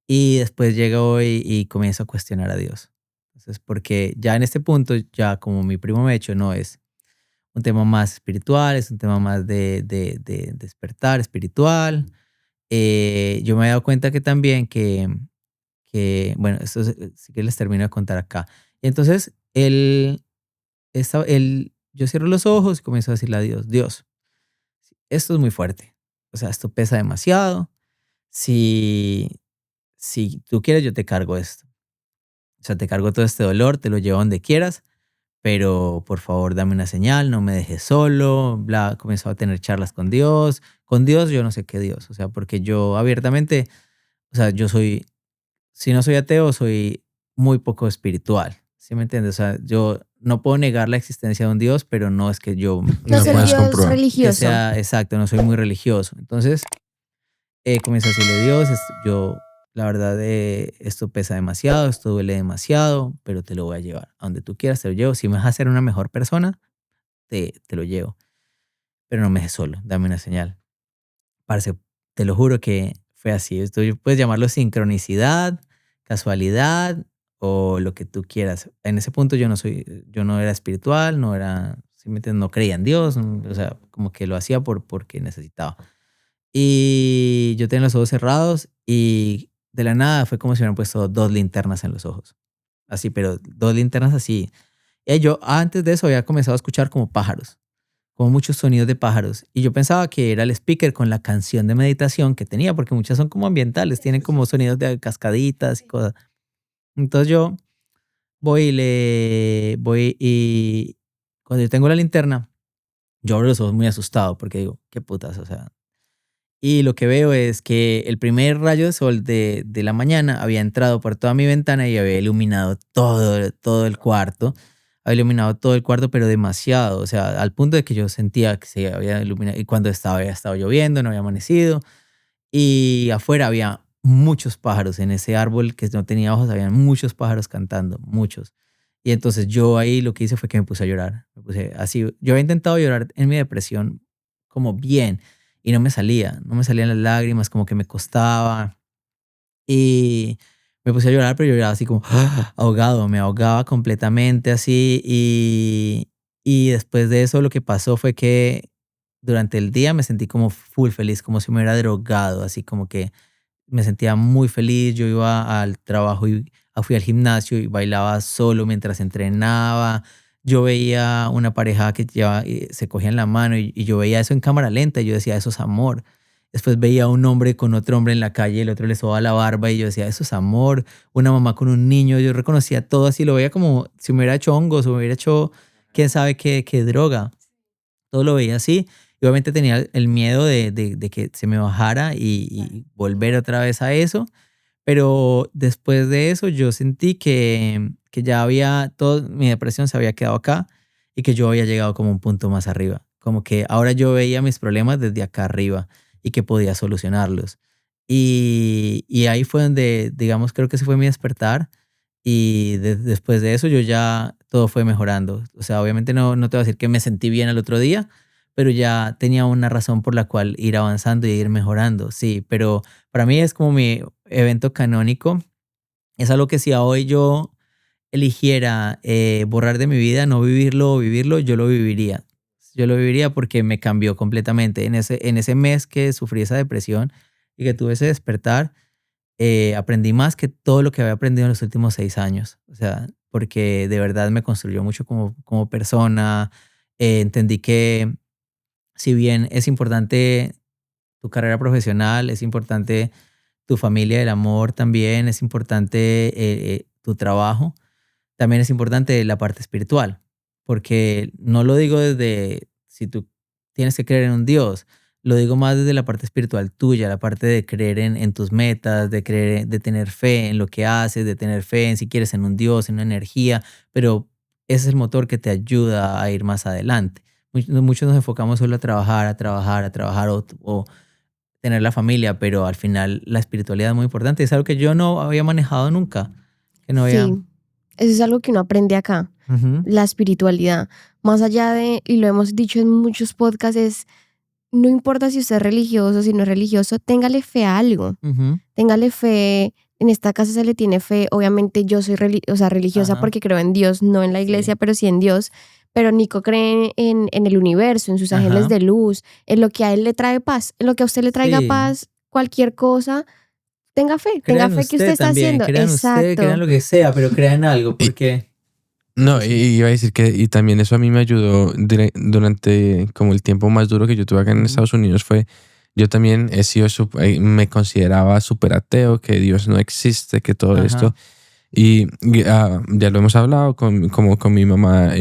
Y después llego y comienzo a cuestionar a Dios. Entonces, porque ya en este punto, ya como mi primo me ha hecho, no es un tema más espiritual, es un tema más de despertar espiritual. Yo me he dado cuenta que también bueno, esto sí que les termino de contar acá. Entonces, yo cierro los ojos y comienzo a decirle a Dios, Dios, esto es muy fuerte. O sea, esto pesa demasiado. Si tú quieres, yo te cargo esto. O sea, te cargo todo este dolor, te lo llevo donde quieras, pero por favor dame una señal, no me dejes solo. Bla, comenzó a tener charlas con Dios. Con Dios, yo no sé qué Dios. O sea, porque yo abiertamente, o sea, si no soy ateo, soy muy poco espiritual. ¿Sí me entiendes? O sea, yo no puedo negar la existencia de un Dios, pero no es que yo... No ser Dios religioso. Exacto, no soy muy religioso. Entonces, Comencé a decirle, Dios, yo, la verdad, esto pesa demasiado, esto duele demasiado, pero te lo voy a llevar. A donde tú quieras te lo llevo. Si me vas a hacer una mejor persona, te lo llevo. Pero no me dejes solo, dame una señal. Parce, te lo juro que fue así. Esto puedes llamarlo sincronicidad, casualidad o lo que tú quieras. En ese punto yo no era espiritual, no era, simplemente no creía en Dios, o sea, como que lo hacía porque necesitaba. Y yo tenía los ojos cerrados y de la nada fue como si me hubieran puesto 2 linternas en los ojos. Así, pero 2 linternas así. Y yo antes de eso había comenzado a escuchar como pájaros, como muchos sonidos de pájaros. Y yo pensaba que era el speaker con la canción de meditación que tenía, porque muchas son como ambientales, tienen como sonidos de cascaditas y cosas. Entonces yo voy y cuando yo tengo la linterna, yo abro los ojos muy asustado porque digo, qué putas, o sea. Y lo que veo es que el primer rayo de sol de la mañana había entrado por toda mi ventana y había iluminado todo el cuarto. Había iluminado todo el cuarto, pero demasiado. O sea, al punto de que yo sentía que se había iluminado. Y cuando había estado lloviendo, no había amanecido. Y afuera había muchos pájaros. En ese árbol que no tenía hojas, había muchos pájaros cantando, muchos. Y entonces yo ahí lo que hice fue que me puse a llorar. Me puse así. Yo había intentado llorar en mi depresión como bien y no me salían las lágrimas, como que me costaba. Y me puse a llorar, pero yo lloraba así como ahogado, me ahogaba completamente así. Y después de eso lo que pasó fue que durante el día me sentí como full feliz, como si me hubiera drogado, así como que me sentía muy feliz. Yo iba al trabajo y fui al gimnasio y bailaba solo mientras entrenaba. Yo veía una pareja que se cogían la mano y yo veía eso en cámara lenta y yo decía, eso es amor. Después veía a un hombre con otro hombre en la calle, el otro le sobaba la barba y yo decía, eso es amor. Una mamá con un niño, yo reconocía todo así, lo veía como si me hubiera hecho hongos o me hubiera hecho quién sabe qué droga. Todo lo veía así. Y obviamente tenía el miedo de que se me bajara y volver otra vez a eso. Pero después de eso yo sentí que ya toda mi depresión se había quedado acá y que yo había llegado como un punto más arriba. Como que ahora yo veía mis problemas desde acá arriba y que podía solucionarlos. Y ahí fue donde, digamos, creo que ese fue mi despertar. Y después de eso yo ya todo fue mejorando. O sea, obviamente no te voy a decir que me sentí bien el otro día, pero ya tenía una razón por la cual ir avanzando y ir mejorando. Sí, pero para mí es como mi evento canónico. Es algo que si a hoy yo eligiera borrar de mi vida, no vivirlo o vivirlo, yo lo viviría. Yo lo viviría porque me cambió completamente. En ese mes que sufrí esa depresión y que tuve ese despertar, aprendí más que todo lo que había aprendido en los últimos 6 años. O sea, porque de verdad me construyó mucho como persona. Entendí que si bien es importante tu carrera profesional, es importante tu familia, el amor también, es importante tu trabajo, también es importante la parte espiritual, porque no lo digo desde si tú tienes que creer en un Dios, lo digo más desde la parte espiritual tuya, la parte de creer en tus metas, de tener fe en lo que haces, de tener fe en si quieres en un Dios, en una energía, pero ese es el motor que te ayuda a ir más adelante. Muchos nos enfocamos solo a trabajar o tener la familia, pero al final la espiritualidad es muy importante. Es algo que yo no había manejado nunca. Que no había... Sí, eso es algo que uno aprende acá, la espiritualidad. Más allá de, y lo hemos dicho en muchos podcasts, es no importa si usted es religioso, si no es religioso, téngale fe a algo. Téngale fe. En esta casa se le tiene fe. Obviamente yo soy religiosa porque creo en Dios, no en la iglesia, pero sí en Dios. Pero Nico cree en el universo, en sus ángeles de luz, en lo que a él le trae paz, en lo que a usted le traiga paz, cualquier cosa, tenga fe que usted está haciendo. Crean usted, crean lo que sea, pero crean algo, porque... No, y iba a decir que y también eso a mí me ayudó durante como el tiempo más duro que yo tuve acá en Estados Unidos fue, yo también me consideraba súper ateo, que Dios no existe, que todo esto. Y ya lo hemos hablado como con mi mamá,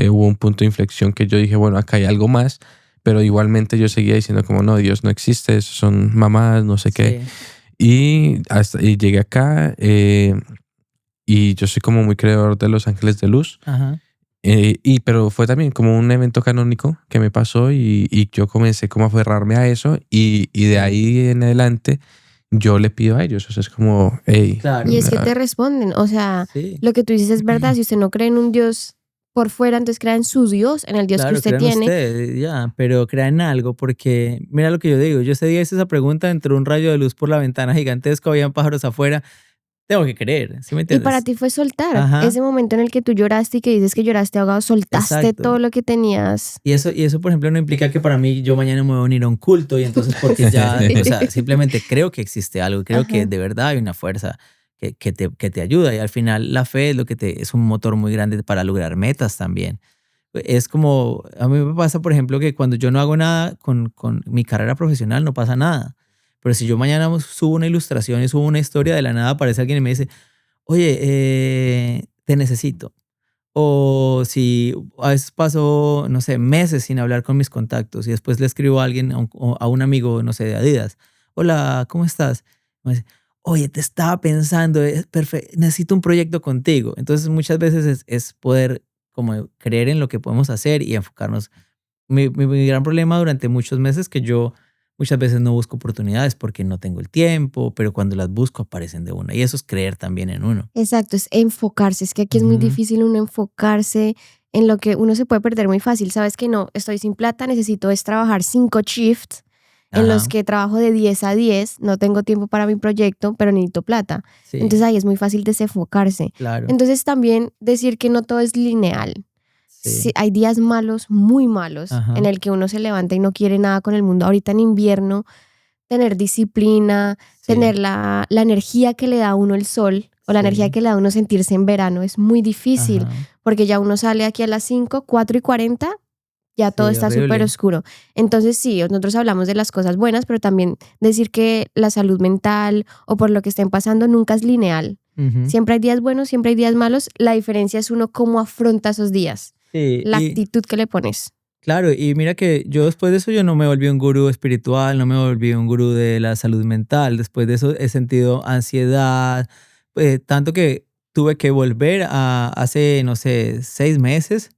hubo un punto de inflexión que yo dije, bueno, acá hay algo más, pero igualmente yo seguía diciendo como, no, Dios no existe, eso son mamás, no sé qué. Y llegué acá y yo soy como muy creador de los ángeles de luz. Pero fue también como un evento canónico que me pasó y yo comencé como a aferrarme a eso y de ahí en adelante yo le pido a ellos. O sea, es como, hey. Claro. Y es que te responden. O sea, lo que tú dices es verdad. Si usted no cree en un Dios por fuera, entonces crea en su Dios, en el Dios que usted tiene. Usted, ya, pero crea en algo, porque mira lo que yo digo. Yo ese día hice esa pregunta, entró un rayo de luz por la ventana gigantesca, habían pájaros afuera. Tengo que creer, ¿sí me entiendes? Y para ti fue soltar. Ese momento en el que tú lloraste y que dices que lloraste ahogado, soltaste todo lo que tenías. Y eso, por ejemplo, no implica que para mí yo mañana me voy a unir a un culto y entonces porque ya, o sea, simplemente creo que existe algo, creo que de verdad hay una fuerza que te ayuda y al final la fe es lo que es un motor muy grande para lograr metas también. Es como, a mí me pasa, por ejemplo, que cuando yo no hago nada con mi carrera profesional no pasa nada. Pero si yo mañana subo una ilustración y subo una historia, de la nada aparece alguien y me dice, oye, te necesito. O si a veces paso, no sé, meses sin hablar con mis contactos y después le escribo a alguien, a un amigo, no sé, de Adidas. Hola, ¿cómo estás? Me dice, oye, te estaba pensando, necesito un proyecto contigo. Entonces muchas veces es poder como creer en lo que podemos hacer y enfocarnos. Mi gran problema durante muchos meses es que yo muchas veces no busco oportunidades porque no tengo el tiempo, pero cuando las busco aparecen de una. Y eso es creer también en uno. Exacto, es enfocarse. Es que aquí es muy difícil uno enfocarse en lo que uno se puede perder muy fácil. Sabes que no, estoy sin plata, necesito trabajar 5 shifts en los que trabajo de 10 a 10, no tengo tiempo para mi proyecto, pero necesito plata. Sí. Entonces ahí es muy fácil desenfocarse. Claro. Entonces también decir que no todo es lineal. Sí, hay días malos, muy malos, en el que uno se levanta y no quiere nada con el mundo. Ahorita en invierno, tener disciplina, tener la energía que le da a uno el sol o la energía que le da a uno sentirse en verano es muy difícil porque ya uno sale aquí a las 5, 4:40, ya todo está súper oscuro. Entonces sí, nosotros hablamos de las cosas buenas, pero también decir que la salud mental o por lo que estén pasando nunca es lineal. Siempre hay días buenos, siempre hay días malos. La diferencia es uno cómo afronta esos días. Sí, la actitud que le pones. Claro, y mira que yo después de eso yo no me volví un gurú espiritual, no me volví un gurú de la salud mental. Después de eso he sentido ansiedad, tanto que tuve que volver hace, no sé, 6 meses.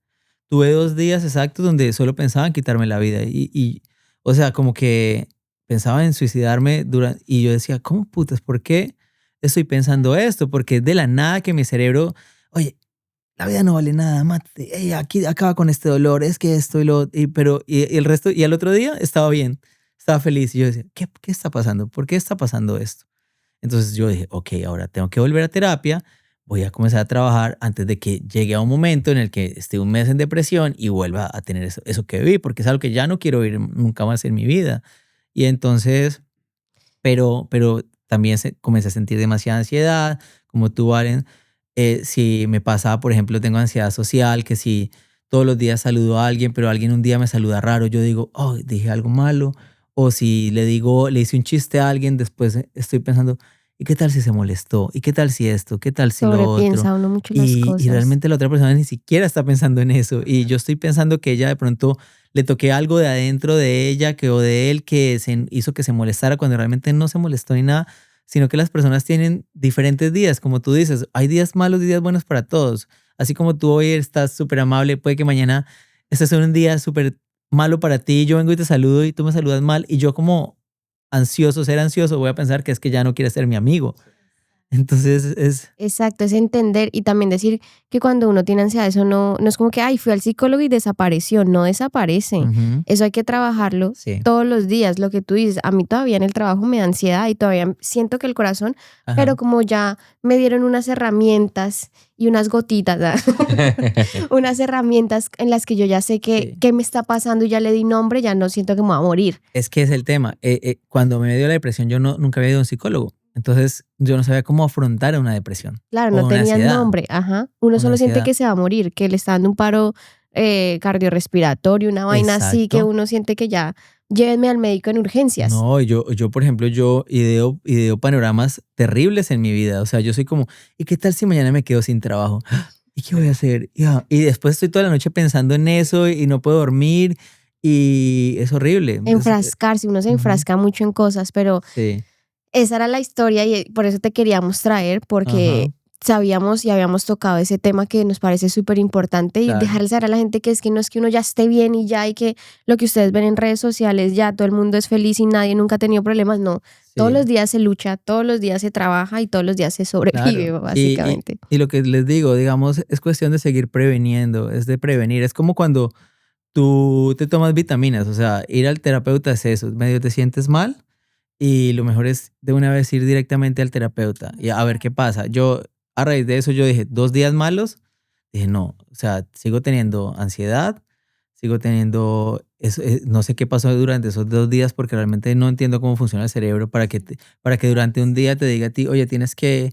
Tuve 2 días exactos donde solo pensaba en quitarme la vida. O sea, como que pensaba en suicidarme y yo decía, ¿cómo putas? ¿Por qué estoy pensando esto? Porque es de la nada que mi cerebro, oye, la vida no vale nada, mate, aquí acaba con este dolor, es que esto y el resto, y al otro día estaba bien, estaba feliz. Y yo decía, ¿qué está pasando? ¿Por qué está pasando esto? Entonces yo dije, ok, ahora tengo que volver a terapia, voy a comenzar a trabajar antes de que llegue a un momento en el que esté un mes en depresión y vuelva a tener eso que viví, porque es algo que ya no quiero vivir nunca más en mi vida. Y entonces, pero también comencé a sentir demasiada ansiedad, como tú, Valen. Si me pasaba, por ejemplo, tengo ansiedad social, que si todos los días saludo a alguien, pero alguien un día me saluda raro, yo digo, oh, dije algo malo. O si le hice un chiste a alguien, después estoy pensando, ¿y qué tal si se molestó? ¿Y qué tal si esto? ¿Qué tal si lo otro? Sobrepiensa uno mucho las cosas. Y realmente la otra persona ni siquiera está pensando en eso. Y yo estoy pensando que ella de pronto le toqué algo de adentro de ella o de él que hizo que se molestara cuando realmente no se molestó ni nada, sino que las personas tienen diferentes días, como tú dices, hay días malos y días buenos para todos. Así como tú hoy estás súper amable, puede que mañana estés en un día súper malo para ti, yo vengo y te saludo y tú me saludas mal y yo como ser ansioso, voy a pensar que es que ya no quieres ser mi amigo. Entonces Exacto, es entender y también decir que cuando uno tiene ansiedad, eso no es como que, ay, fui al psicólogo y desapareció, no desaparece. Eso hay que trabajarlo todos los días, lo que tú dices. A mí todavía en el trabajo me da ansiedad y todavía siento que el corazón, pero como ya me dieron unas herramientas y unas gotitas, unas herramientas en las que yo ya sé qué me está pasando y ya le di nombre, ya no siento que me voy a morir. Es que es el tema. Cuando me dio la depresión, yo nunca había ido a un psicólogo. Entonces yo no sabía cómo afrontar una depresión. Claro, no tenía nombre. Uno solo siente que se va a morir, que le está dando un paro cardiorrespiratorio, una vaina así, que uno siente que ya, llévenme al médico en urgencias. No, yo por ejemplo, yo ideo panoramas terribles en mi vida. O sea, yo soy como, ¿y qué tal si mañana me quedo sin trabajo? ¿Y qué voy a hacer? Y después estoy toda la noche pensando en eso y no puedo dormir y es horrible. Enfrascarse, uno se enfrasca mucho en cosas, pero... Sí. Esa era la historia y por eso te queríamos traer, porque sabíamos y habíamos tocado ese tema que nos parece súper importante y dejarle saber a la gente que es que no es que uno ya esté bien y ya, y que lo que ustedes ven en redes sociales ya todo el mundo es feliz y nadie nunca ha tenido problemas, no. Sí. Todos los días se lucha, todos los días se trabaja y todos los días se sobrevive, básicamente. Y lo que les digo, digamos, es cuestión de seguir preveniendo, es de prevenir. Es como cuando tú te tomas vitaminas, o sea, ir al terapeuta es eso, medio te sientes mal y lo mejor es de una vez ir directamente al terapeuta y a ver qué pasa. Yo, a raíz de eso, yo dije, 2 días malos, dije, no, o sea, sigo teniendo ansiedad, sigo teniendo, no sé qué pasó durante esos 2 días porque realmente no entiendo cómo funciona el cerebro para que durante un día te diga a ti, oye, tienes que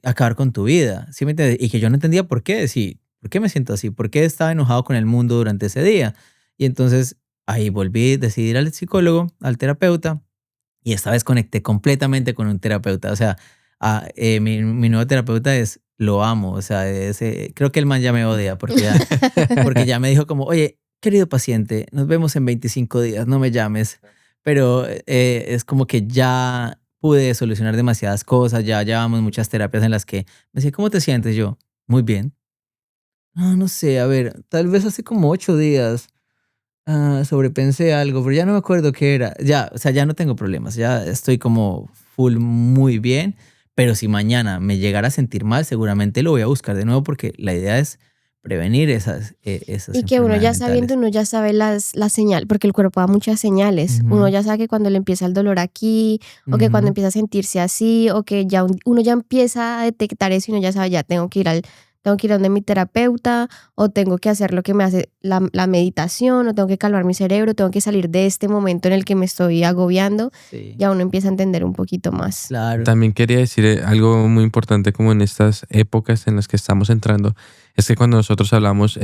acabar con tu vida, ¿sí me entiendes? Y que yo no entendía por qué, sí. ¿Por qué me siento así? ¿Por qué estaba enojado con el mundo durante ese día? Y entonces ahí decidí ir al psicólogo, al terapeuta, y esta vez conecté completamente con un terapeuta. O sea, mi nuevo terapeuta lo amo. O sea, creo que el man ya me odia porque ya me dijo como, oye, querido paciente, nos vemos en 25 días, no me llames. Pero es como que ya pude solucionar demasiadas cosas, ya llevamos muchas terapias en las que me decía, ¿cómo te sientes? Yo, muy bien. No sé, a ver, tal vez hace como 8 días sobrepensé algo, pero ya no me acuerdo qué era. Ya, o sea, ya no tengo problemas, ya estoy como full muy bien, pero si mañana me llegara a sentir mal, seguramente lo voy a buscar de nuevo porque la idea es prevenir esas y que uno ya sabiendo, uno ya sabe las señales, porque el cuerpo da muchas señales. Uno ya sabe que cuando le empieza el dolor aquí, o que cuando empieza a sentirse así, o que ya uno ya empieza a detectar eso y uno ya sabe, ya tengo que ir a donde mi terapeuta, o tengo que hacer lo que me hace la meditación, o tengo que calmar mi cerebro, tengo que salir de este momento en el que me estoy agobiando. Sí. Ya uno empieza a entender un poquito más. Claro. También quería decir algo muy importante como en estas épocas en las que estamos entrando, es que cuando nosotros hablamos,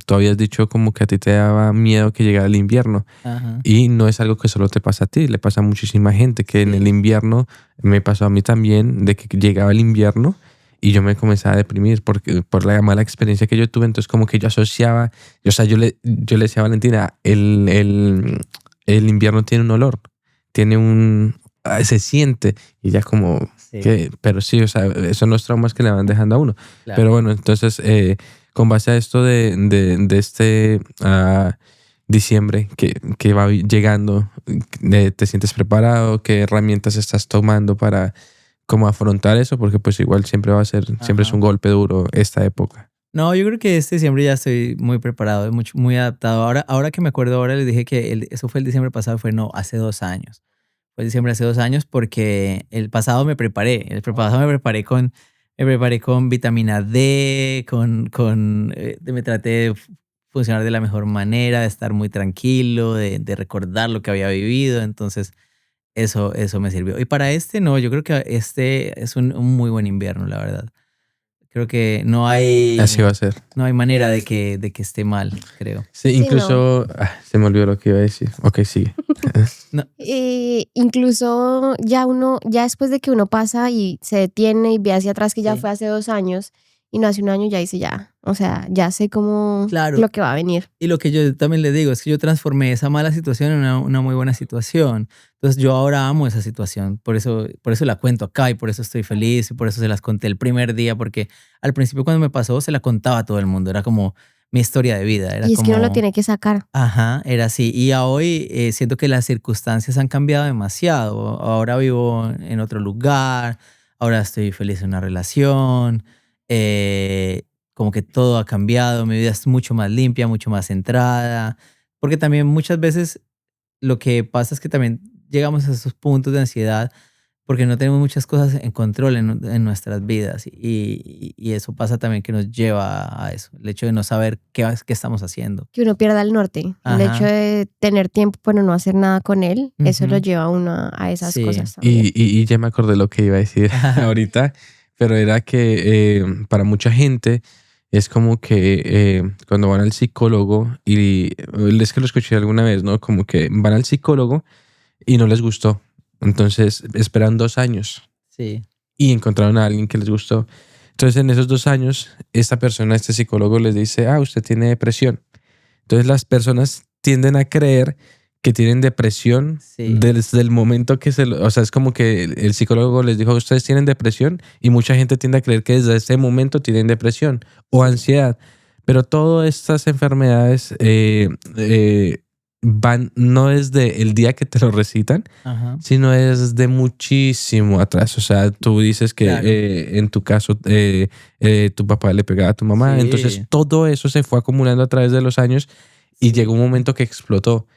tú habías dicho como que a ti te daba miedo que llegara el invierno. Ajá. Y no es algo que solo te pasa a ti, le pasa a muchísima gente que en el invierno, me pasó a mí también, de que llegaba el invierno y yo me comenzaba a deprimir por la mala experiencia que yo tuve. Entonces como que yo asociaba, yo le decía a Valentina, el invierno tiene un olor, tiene se siente, y ya como, sí. Pero sí, o sea, esos son los traumas que le van dejando a uno. Claro. Pero bueno, entonces con base a esto de este diciembre que va llegando, ¿te sientes preparado? ¿Qué herramientas estás tomando para cómo afrontar eso? Porque pues igual siempre siempre es un golpe duro esta época. No, yo creo que este diciembre ya estoy muy preparado, muy adaptado. Ahora que me acuerdo, ahora les dije que eso fue el diciembre pasado, hace 2 años. Fue diciembre hace 2 años porque el pasado me preparé. El pasado me preparé con vitamina D, me traté de funcionar de la mejor manera, de estar muy tranquilo, de recordar lo que había vivido. Entonces, eso me sirvió. Y para no, yo creo que este es un muy buen invierno, la verdad. Creo que no hay... Así va a ser. No hay manera de que esté mal, creo. Sí, incluso... Sí, no. Se me olvidó lo que iba a decir. Ok, sigue. No. Incluso ya después de que uno pasa y se detiene y ve hacia atrás que ya fue hace 2 años y no hace 1 año, ya dice ya. O sea, ya sé cómo lo que va a venir. Y lo que yo también le digo es que yo transformé esa mala situación en una muy buena situación. Entonces yo ahora amo esa situación. Por eso la cuento acá y por eso estoy feliz y por eso se las conté el primer día, porque al principio cuando me pasó se la contaba a todo el mundo. Era como mi historia de vida. Era y es que uno lo tiene que sacar. Ajá, era así. Y hoy siento que las circunstancias han cambiado demasiado. Ahora vivo en otro lugar, ahora estoy feliz en una relación, como que todo ha cambiado, mi vida es mucho más limpia, mucho más centrada, porque también muchas veces lo que pasa es que también llegamos a esos puntos de ansiedad porque no tenemos muchas cosas en control en nuestras vidas y eso pasa también que nos lleva a eso, el hecho de no saber qué estamos haciendo. Que uno pierda el norte. Ajá. El hecho de tener tiempo pero no hacer nada con él, eso lo lleva a uno a esas cosas también. Y ya me acordé lo que iba a decir ahorita, pero era que para mucha gente es como que cuando van al psicólogo, y es que lo escuché alguna vez, ¿no? Como que van al psicólogo y no les gustó. Entonces esperan 2 años. Sí. Y encontraron a alguien que les gustó. Entonces en esos 2 años, este psicólogo les dice, usted tiene depresión. Entonces las personas tienden a creer que tienen depresión desde el momento que o sea, es como que el psicólogo les dijo, ustedes tienen depresión, y mucha gente tiende a creer que desde ese momento tienen depresión o ansiedad. Pero todas estas enfermedades no es del día que te lo recitan, sino es de muchísimo atrás. O sea, tú dices que en tu caso tu papá le pegaba a tu mamá, entonces todo eso se fue acumulando a través de los años y llegó un momento que explotó.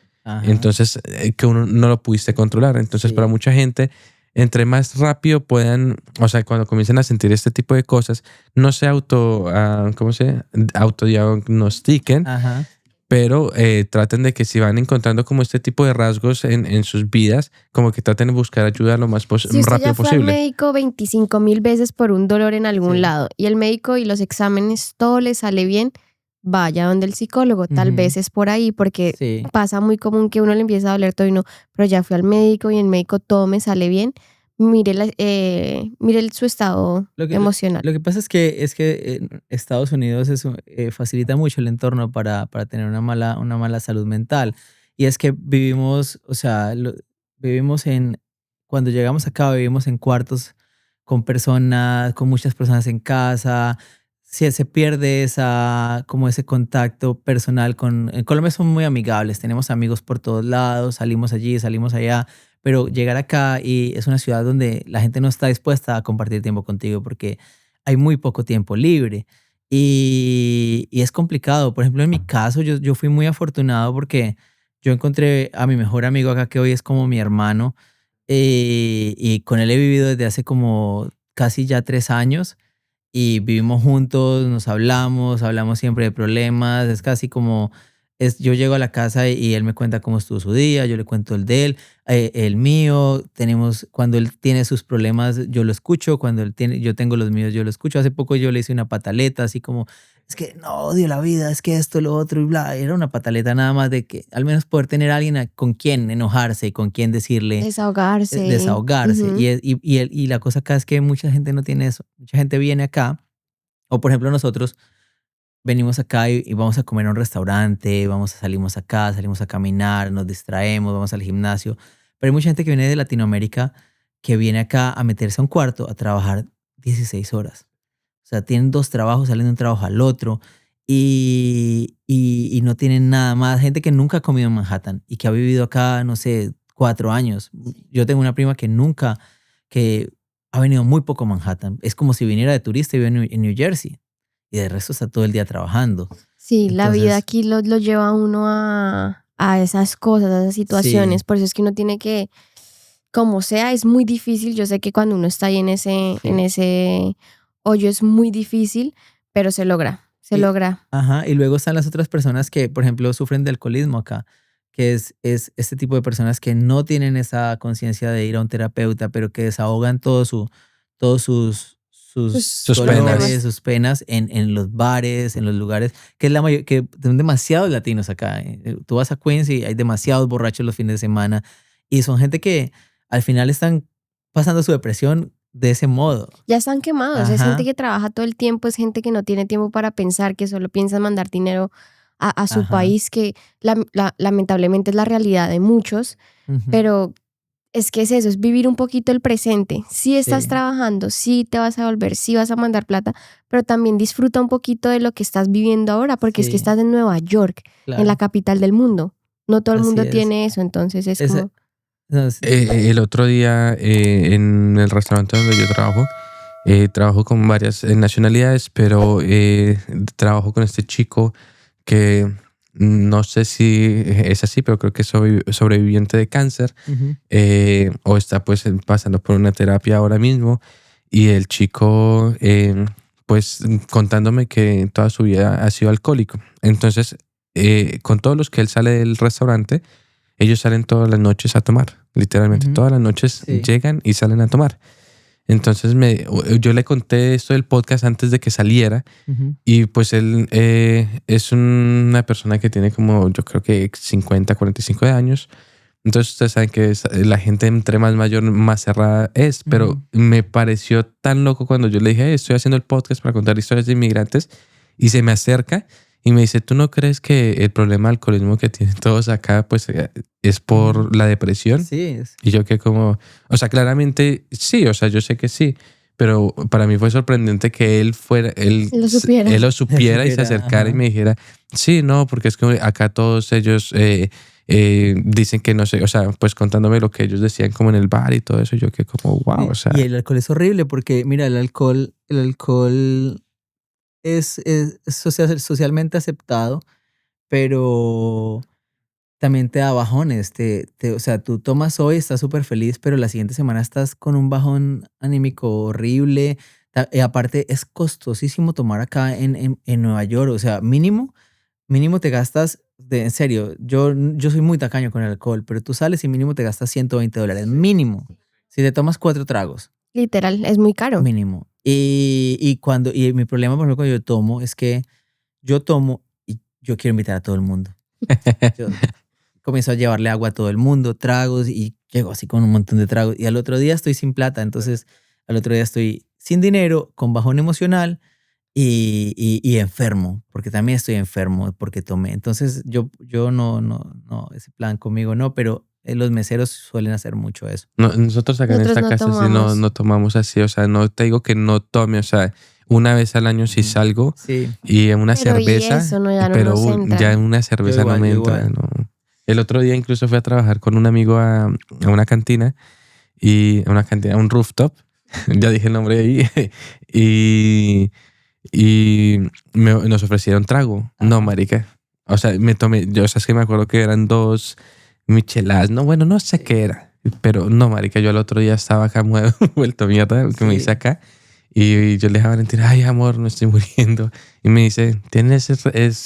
Entonces, que uno no lo pudiste controlar. Entonces, para mucha gente, entre más rápido puedan, o sea, cuando comiencen a sentir este tipo de cosas, no se autodiagnostiquen, pero traten de que si van encontrando como este tipo de rasgos en sus vidas, como que traten de buscar ayuda lo más rápido posible. Si usted ya fue al médico 25,000 veces por un dolor en algún lado y el médico y los exámenes todo le sale bien, vaya donde el psicólogo, tal vez es por ahí, porque pasa muy común que uno le empieza a doler todo y no, pero ya fui al médico y el médico todo me sale bien. Mire su estado emocional. Lo que pasa es que Estados Unidos facilita mucho el entorno para tener una mala salud mental. Y es que vivimos, o sea, cuando llegamos acá vivimos en cuartos con muchas personas en casa. Se pierde ese contacto personal en Colombia somos muy amigables, tenemos amigos por todos lados, salimos allí, salimos allá, pero llegar acá y es una ciudad donde la gente no está dispuesta a compartir tiempo contigo porque hay muy poco tiempo libre y es complicado. Por ejemplo, en mi caso, yo fui muy afortunado porque yo encontré a mi mejor amigo acá que hoy es como mi hermano y con él he vivido desde hace como casi ya 3 años. Y vivimos juntos, nos hablamos siempre de problemas, es casi como, yo llego a la casa y él me cuenta cómo estuvo su día, yo le cuento el de él, el mío, cuando él tiene sus problemas yo lo escucho, yo tengo los míos yo lo escucho. Hace poco yo le hice una pataleta así como, es que no, odio la vida, es que esto, lo otro y bla, era una pataleta nada más de que al menos poder tener a alguien con quien enojarse y con quien decirle. Desahogarse. Y la cosa acá es que mucha gente no tiene eso. Mucha gente viene acá, o por ejemplo nosotros venimos acá y vamos a comer a un restaurante, salimos acá, salimos a caminar, nos distraemos, vamos al gimnasio. Pero hay mucha gente que viene de Latinoamérica que viene acá a meterse a un cuarto a trabajar 16 horas. O sea, tienen 2 trabajos, salen de un trabajo al otro y no tienen nada más. Gente que nunca ha comido en Manhattan y que ha vivido acá, no sé, 4 años. Yo tengo una prima que ha venido muy poco a Manhattan. Es como si viniera de turista y vive en New Jersey. Y de resto está todo el día trabajando. Sí, entonces, la vida aquí lo lleva a uno a esas cosas, a esas situaciones. Por eso es que uno tiene que, como sea, es muy difícil. Yo sé que cuando uno está ahí en ese hoyo es muy difícil, pero se logra. Ajá, y luego están las otras personas que, por ejemplo, sufren de alcoholismo acá, que es este tipo de personas que no tienen esa conciencia de ir a un terapeuta, pero que desahogan todos sus dolores, sus penas en los bares, en los lugares, que son demasiados latinos acá. Tú vas a Queens y hay demasiados borrachos los fines de semana y son gente que al final están pasando su depresión de ese modo. Ya están quemados. Es gente que trabaja todo el tiempo, es gente que no tiene tiempo para pensar, que solo piensa en mandar dinero a su país, que lamentablemente es la realidad de muchos, pero es que es eso, es vivir un poquito el presente. Sí estás trabajando, sí te vas a volver, sí vas a mandar plata, pero también disfruta un poquito de lo que estás viviendo ahora, porque es que estás en Nueva York, en la capital del mundo. No todo el mundo tiene eso, entonces es como... el otro día en el restaurante donde yo trabajo con varias nacionalidades, pero trabajo con este chico que no sé si es así, pero creo que es sobreviviente de cáncer o está pues pasando por una terapia ahora mismo, y el chico pues contándome que toda su vida ha sido alcohólico. Entonces con todos los que él sale del restaurante, ellos salen todas las noches a tomar, literalmente todas las noches llegan y salen a tomar. Entonces yo le conté esto del podcast antes de que saliera y pues él es una persona que tiene como, yo creo que 50, 45 de años. Entonces ustedes saben que la gente entre más mayor, más cerrada es, pero me pareció tan loco cuando yo le dije, estoy haciendo el podcast para contar historias de inmigrantes, y se me acerca Y me dice, ¿tú no crees que el problema de alcoholismo que tienen todos acá pues es por la depresión? Sí. Y yo que como, o sea, claramente sí, o sea, yo sé que sí, pero para mí fue sorprendente que él lo supiera y se acercara y me dijera, sí, no, porque es que acá todos ellos dicen que no sé, o sea, pues contándome lo que ellos decían como en el bar y todo eso, yo que como, wow, o sea. Y el alcohol es horrible porque, mira, el alcohol es socialmente aceptado, pero también te da bajones. O sea, tú tomas hoy, estás súper feliz, pero la siguiente semana estás con un bajón anímico horrible. Y aparte, es costosísimo tomar acá en Nueva York. O sea, mínimo te gastas, en serio, yo soy muy tacaño con el alcohol, pero tú sales y mínimo te gastas $120. Mínimo. Si te tomas 4 tragos. Literal, es muy caro. Mínimo. Y mi problema, por ejemplo, cuando yo tomo, es que yo tomo y yo quiero invitar a todo el mundo. Yo comienzo a llevarle agua a todo el mundo, tragos, y llego así con un montón de tragos. Y al otro día estoy sin plata, entonces al otro día estoy sin dinero, con bajón emocional y enfermo, porque también estoy enfermo porque tomé. Entonces yo no, ese plan conmigo no, pero los meseros suelen hacer mucho eso. No, nosotros acá en esta casa sí no tomamos así, o sea, no te digo que no tome, o sea, una vez al año sí salgo y en una cerveza, pero ya en una cerveza no me entra. No. El otro día incluso fui a trabajar con un amigo a una cantina, a un rooftop, ya dije el nombre ahí, y nos ofrecieron trago. No, marica. O sea, es que me acuerdo que eran 2 micheladas. No, bueno, no sé qué era. Pero no, marica, yo el otro día estaba acá vuelto mierda, que me hice acá. Y yo le dije a Valentina, ay, amor, me estoy muriendo. Y me dice, tienes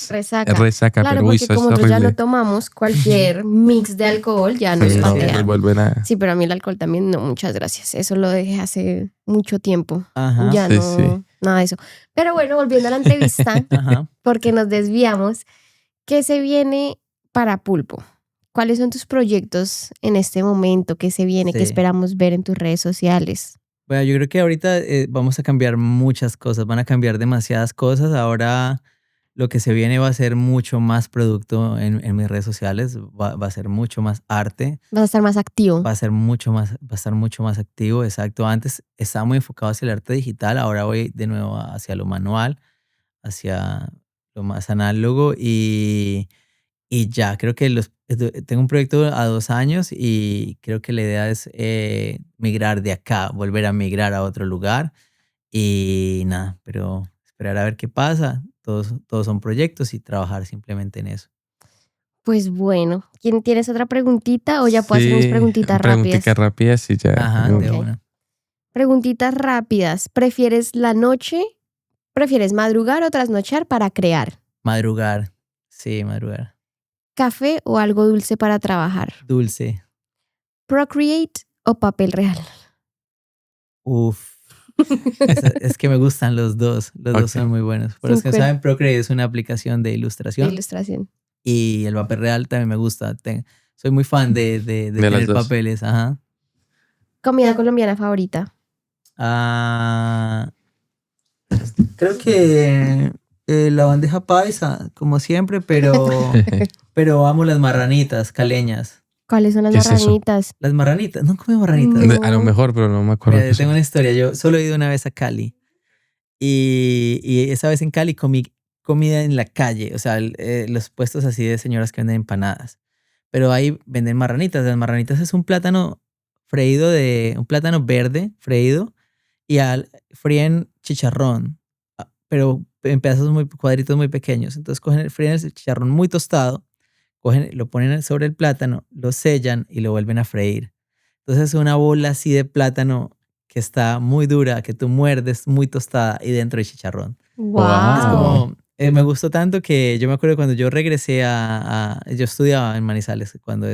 resaca. Claro, pero porque como nosotros ya no tomamos cualquier mix de alcohol, ya nos patea. Sí, pero a mí el alcohol también no, muchas gracias. Eso lo dejé hace mucho tiempo. Ya no, nada de eso. Pero bueno, volviendo a la entrevista, porque nos desviamos, ¿qué se viene para Pulpo? ¿Cuáles son tus proyectos en este momento? ¿Qué se viene? ¿Qué esperamos ver en tus redes sociales? Bueno, yo creo que ahorita vamos a cambiar muchas cosas, van a cambiar demasiadas cosas. Ahora lo que se viene va a ser mucho más producto en mis redes sociales, va a ser mucho más arte. Vas a estar más activo. Va a estar mucho más activo, exacto. Antes estaba muy enfocado hacia el arte digital, ahora voy de nuevo hacia lo manual, hacia lo más análogo y ya, creo que tengo un proyecto a 2 años y creo que la idea es migrar de acá, volver a migrar a otro lugar y nada, pero esperar a ver qué pasa. Todos son proyectos y trabajar simplemente en eso. Pues bueno, ¿tienes otra preguntita o ya puedo hacer mis preguntitas rápidas? Preguntitas rápidas y ya. Ajá, de una. Preguntitas rápidas. ¿Prefieres la noche? ¿Prefieres madrugar o trasnochar para crear? Madrugar, sí, madrugar. ¿Café o algo dulce para trabajar? Dulce. ¿Procreate o papel real? Uf. Es que me gustan los dos. Los dos son muy buenos. Por los que no saben, Procreate es una aplicación de ilustración. Y el papel real también me gusta. Soy muy fan de tener papeles. Ajá. ¿Comida colombiana favorita? Creo que la bandeja paisa, como siempre, pero amo las marranitas caleñas. ¿Cuáles son las marranitas? Eso? Las marranitas. No comí marranitas. No. A lo mejor, pero no me acuerdo. Mira, yo tengo una historia. Yo solo he ido una vez a Cali. Y esa vez en Cali comí comida en la calle. O sea, los puestos así de señoras que venden empanadas. Pero ahí venden marranitas. Las marranitas es un plátano freído un plátano verde freído. Y fríen chicharrón. Pero en pedazos cuadritos muy pequeños. Entonces fríen el chicharrón muy tostado. Lo ponen sobre el plátano, lo sellan y lo vuelven a freír. Entonces es una bola así de plátano que está muy dura, que tú muerdes, muy tostada y dentro hay chicharrón. ¡Wow! Es como, me gustó tanto que yo me acuerdo cuando yo regresé yo estudiaba en Manizales cuando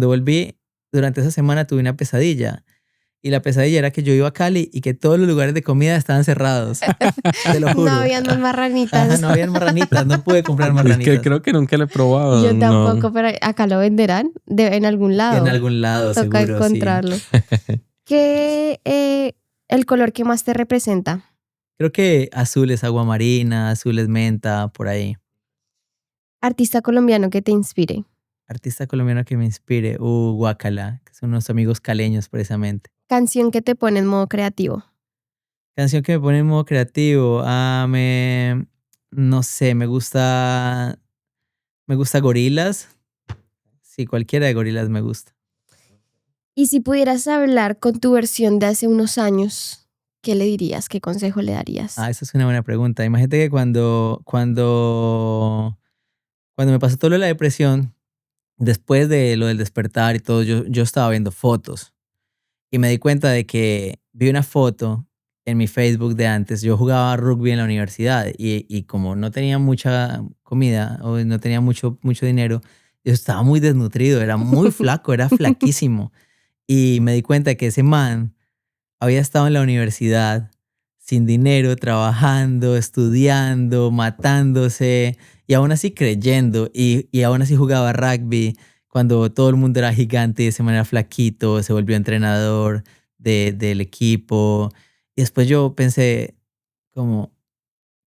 volví, durante esa semana tuve una pesadilla. Y la pesadilla era que yo iba a Cali y que todos los lugares de comida estaban cerrados. Te lo juro. No habían más marranitas. No habían marranitas, no pude comprar marranitas. Es que creo que nunca lo he probado. Yo tampoco, pero acá lo venderán en algún lado. En algún lado, toca seguro, encontrarlo. Sí. ¿Qué el color que más te representa? Creo que azul es agua marina, azul es menta, por ahí. Artista colombiano que te inspire. Artista colombiano que me inspire. Guacala, que son unos amigos caleños precisamente. Canción que te pone en modo creativo. Canción que me pone en modo creativo. No sé, me gusta Gorillaz. Sí, cualquiera de Gorillaz me gusta. Y si pudieras hablar con tu versión de hace unos años, ¿qué le dirías? ¿Qué consejo le darías? Esa es una buena pregunta. Imagínate que cuando me pasó todo lo de la depresión, después de lo del despertar y todo, yo estaba viendo fotos y me di cuenta de que vi una foto en mi Facebook de antes. Yo jugaba rugby en la universidad y como no tenía mucha comida o no tenía mucho dinero, yo estaba muy desnutrido, era muy flaco, era flaquísimo. Y me di cuenta que ese man había estado en la universidad sin dinero, trabajando, estudiando, matándose y aún así creyendo y aún así jugaba rugby cuando todo el mundo era gigante y ese man era flaquito, se volvió entrenador del equipo. Y después yo pensé como,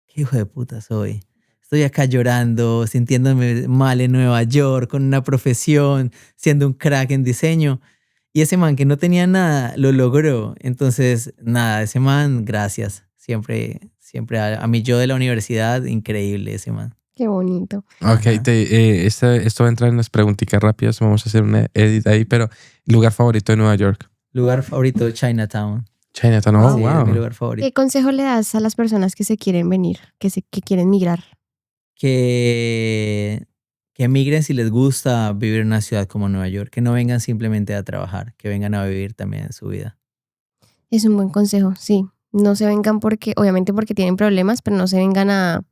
¿qué hijo de puta soy? Estoy acá llorando, sintiéndome mal en Nueva York, con una profesión, siendo un crack en diseño. Y ese man que no tenía nada, lo logró. Entonces, nada, ese man, gracias. Siempre a mi yo de la universidad, increíble ese man. Qué bonito. Ok, esto va a entrar en las preguntitas rápidas. Vamos a hacer una edit ahí, pero lugar favorito de Nueva York. Lugar favorito, Chinatown. Chinatown, sí, wow. Es mi lugar favorito. ¿Qué consejo le das a las personas que se quieren venir, que quieren migrar? Que migren si les gusta vivir en una ciudad como Nueva York, que no vengan simplemente a trabajar, que vengan a vivir también su vida. Es un buen consejo, sí. No se vengan obviamente porque tienen problemas, pero no se vengan a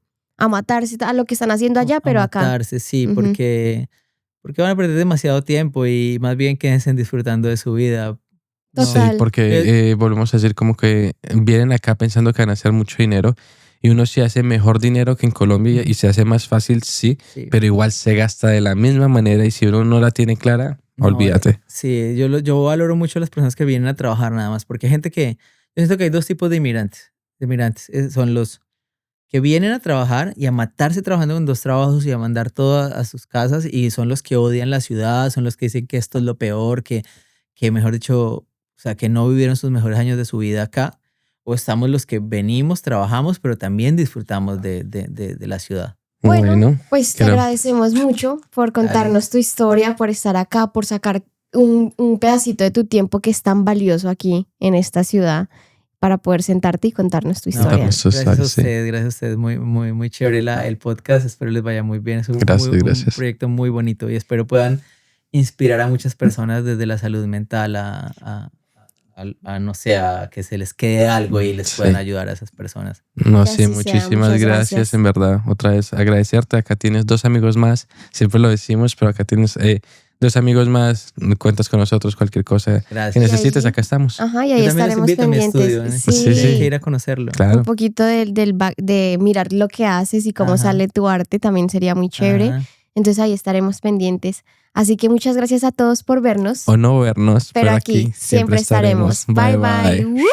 matarse a lo que están haciendo allá, pero acá. A matarse, sí, porque van a perder demasiado tiempo y más bien quédense disfrutando de su vida. Total. Sí, porque volvemos a decir como que vienen acá pensando que van a hacer mucho dinero y uno sí hace mejor dinero que en Colombia y se hace más fácil, sí, pero igual se gasta de la misma manera y si uno no la tiene clara, olvídate. Sí, yo valoro mucho a las personas que vienen a trabajar nada más, porque hay gente yo siento que hay dos tipos de inmigrantes. Son los que vienen a trabajar y a matarse trabajando en 2 trabajos y a mandar todo a sus casas y son los que odian la ciudad, son los que dicen que esto es lo peor, que mejor dicho, o sea, que no vivieron sus mejores años de su vida acá. O estamos los que venimos, trabajamos, pero también disfrutamos de la ciudad. Bueno, pues te agradecemos mucho por contarnos tu historia, por estar acá, por sacar un pedacito de tu tiempo que es tan valioso aquí en esta ciudad para poder sentarte y contarnos tu historia. Gracias a ustedes. Muy, muy, muy chévere el podcast. Espero les vaya muy bien. Es un proyecto muy bonito y espero puedan inspirar a muchas personas desde la salud mental no sé, a que se les quede algo y les puedan ayudar a esas personas. No, sí, muchísimas gracias, en verdad. Otra vez agradecerte. Acá tienes 2 amigos más. Siempre lo decimos, pero acá tienes 2 amigos más. Cuentas con nosotros, cualquier cosa que necesites, acá estamos. Ajá, y ahí estaremos pendientes. Estudio, sí. Hay que ir a conocerlo. Claro. Un poquito de mirar lo que haces y cómo sale tu arte también sería muy chévere. Entonces ahí estaremos pendientes. Así que muchas gracias a todos por vernos. O no vernos, pero aquí siempre estaremos. Bye, bye.